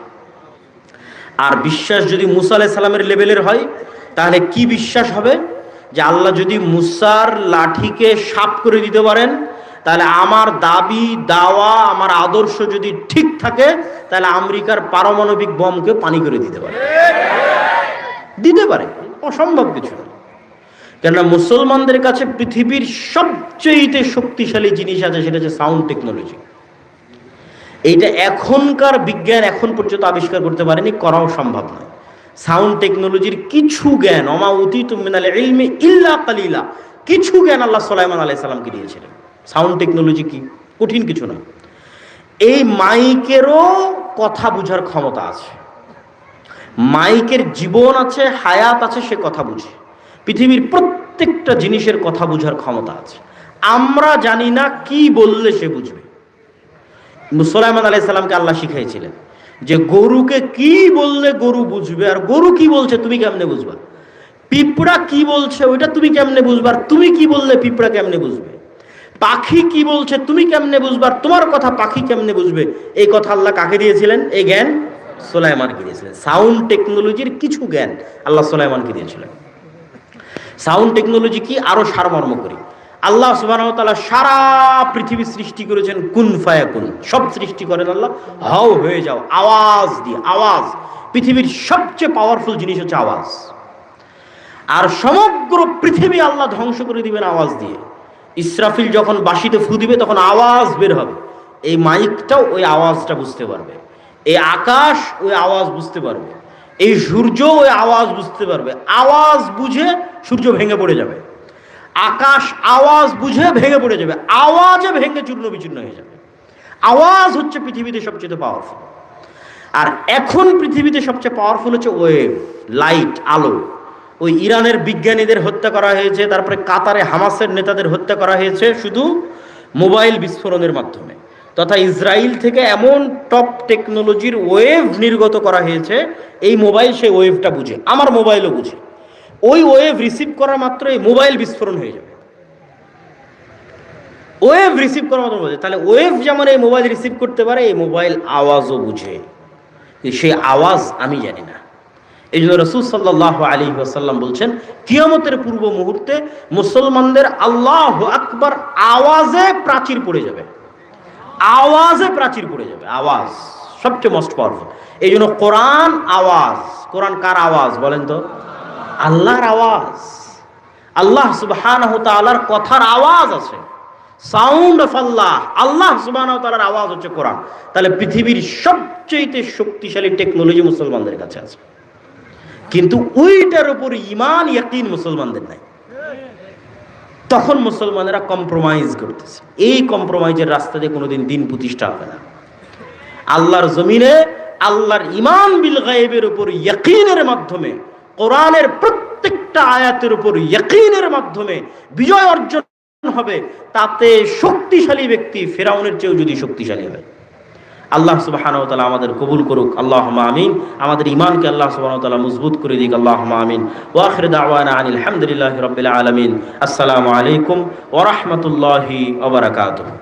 আর বিশ্বাস যদি মুসা আলাইহিস সালামের লেভেলের হয়, তাহলে কি বিশ্বাস হবে? যে আল্লাহ যদি মুসার লাঠিকে সাপ করে দিতে পারেন, তাহলে আমার দাবি দাওয়া আমার আদর্শ যদি ঠিক থাকে, তাহলে আমেরিকার পারমাণবিক বোমকে পানি করে দিতে পারে। দিতে পারে, অসম্ভব কিছু না। কেননা মুসলমানদের কাছে পৃথিবীর সবচেয়ে শক্তিশালী জিনিস আছে, সেটা হচ্ছে সাউন্ড টেকনোলজি। এইটা এখনকার বিজ্ঞান এখন পর্যন্ত আবিষ্কার করতে পারেনি, করাও সম্ভব নয়। সাউন্ড টেকনোলজির কিছু জ্ঞান, ওমা উতিতুম মিনাল ইলমি ইল্লা কালিলা, কিছু জ্ঞান আল্লাহ সুলাইমান আলাইহিস সালামকে দিয়েছিলেন। সাউন্ড টেকনোলজি কি কঠিন কিছু না। এই মাইকেরও কথা বুঝার ক্ষমতা আছে, মাইকের জীবন আছে, হায়াত আছে, সে কথা বুঝে। পৃথিবীর প্রত্যেকটা জিনিসের কথা বুঝার ক্ষমতা আছে। আমরা জানি না কি বললে সে বুঝবে। সুলাইমান আলাইহিস সালামকে আল্লাহ শিখাইছিলেন যে গরুকে কি বললে গরু বুঝবে, আর গরু কি বলছে তুমি কেমনে বুঝবা। পিঁপড়া কি বলছে ওইটা তুমি কেমনে বুঝবা, আর তুমি কি বললে পিঁপড়া কেমনে বুঝবে। পাখি কি বলছে তুমি কেমনে বুঝবা, আর তোমার কথা পাখি কেমনে বুঝবে। এই কথা আল্লাহ কাকে দিয়েছিলেন? এই জ্ঞান সুলাইমানকে দিয়েছিলেন। সাউন্ড টেকনোলজির কিছু জ্ঞান আল্লাহ সুলাইমানকে দিয়েছিলেন। সাউন্ড টেকনোলজি কি, আরো সারমর্ম করি। আল্লাহ সুবহানাহু ওয়া তাআলা সারা পৃথিবী সৃষ্টি করেছেন কুন ফায়াকুন, সব সৃষ্টি করেন আল্লাহ হাও হয়ে যাও, আওয়াজ দিয়ে। আওয়াজ পৃথিবীর সবচেয়ে পাওয়ারফুল জিনিস হচ্ছে আওয়াজ। আর সমগ্র পৃথিবী আল্লাহ ধ্বংস করে দিবেন আওয়াজ দিয়ে। ইসরাফিল যখন বাঁশিতে ফু দিবে তখন আওয়াজ বের হবে, এই মাইকটাও ওই আওয়াজটা বুঝতে পারবে, এই আকাশ ওই আওয়াজ বুঝতে পারবে, এই সূর্য ওই আওয়াজ বুঝতে পারবে। আওয়াজ বুঝে সূর্য ভেঙে পড়ে যাবে, আকাশ আওয়াজ বুঝে ভেঙে পড়ে যাবে, আওয়াজে ভেঙে চূর্ণ বিচূর্ণ হয়ে যাবে। আওয়াজ হচ্ছে পৃথিবীতে সবচেয়ে পাওয়ারফুল। আর এখন পৃথিবীতে সবচেয়ে পাওয়ারফুল হচ্ছে ওয়েভ, লাইট, আলো। ওই ইরানের বিজ্ঞানীদের হত্যা করা হয়েছে, তারপরে কাতারে হামাসের নেতাদের হত্যা করা হয়েছে শুধু মোবাইল বিস্ফোরণের মাধ্যমে। তথা ইসরায়েল থেকে এমন টপ টেকনোলজির ওয়েভ নির্গত করা হয়েছে, এই মোবাইল সেই ওয়েভটা বুঝে, আমার মোবাইলও বুঝে। ওই ওয়েভ রিসিভ করা মাত্র এই মোবাইল বিস্ফোরণ হয়ে যাবে। ওয়েভ রিসিভ করা মাত্র বোঝে। তাহলে ওয়েভ যেমন এই মোবাইল রিসিভ করতে পারে, এই মোবাইল আওয়াজও বুঝে, সেই আওয়াজ আমি জানি না। এই জন্য রাসূল সাল্লাল্লাহু আলাইহি ওয়াসাল্লাম বলছেন, কিয়ামতের পূর্ব মুহূর্তে মুসলমানদের আল্লাহু আকবার আওয়াজে প্রাচীর পড়ে যাবে, আওয়াজে প্রাচীর পড়ে যাবে। আওয়াজ সবচেয়ে মোস্ট পাওয়ারফুল। এই জন্য কোরআন আওয়াজ। কোরআন কার আওয়াজ বলেন তো? আল্লাহর আওয়াজ। আল্লাহ সুবহানাহু ওয়া তাআলার কথার আওয়াজ আছে, সাউন্ড অফ আল্লাহ। আল্লাহ সুবহানাহু ওয়া তাআলার আওয়াজ হচ্ছে কোরআন। তাহলে পৃথিবীর সবচেয়ে শক্তিশালী টেকনোলজি মুসলমানদের কাছে আছে, কিন্তু ওইটার উপর ঈমান ইয়াকিন মুসলমানদের নাই। তখন মুসলমানেরা কম্প্রোমাইজ করতেছে। এই কম্প্রোমাইজের রাস্তা দিয়ে কোনোদিন দিন প্রতিষ্ঠা হবে না। আল্লাহর জমিনে আল্লাহর ঈমান বিল গায়বের উপর ইয়াকিনের মাধ্যমে, কোরআনের প্রত্যেকটা আয়াতের উপর ইয়াকিনের মাধ্যমে বিজয় অর্জন হবে। তাতে শক্তিশালী ব্যক্তি ফিরআউনের চেয়েও যদি শক্তিশালী হয়। আল্লাহ সুবহানাহু ওয়া তাআলা আমাদের কবুল করুক, আল্লাহুম্মা আমিন। আমাদের ঈমানকে আল্লাহ সুবহানাহু ওয়া তাআলা মজবুত করে দিক, আল্লাহুম্মা আমিন। ওয়া আখিরু দাওয়ানা আনিল হামদুলিল্লাহি রাব্বিল আলামিন। আসসালামু আলাইকুম ওয়া রাহমাতুল্লাহি ওয়া বারাকাতুহু।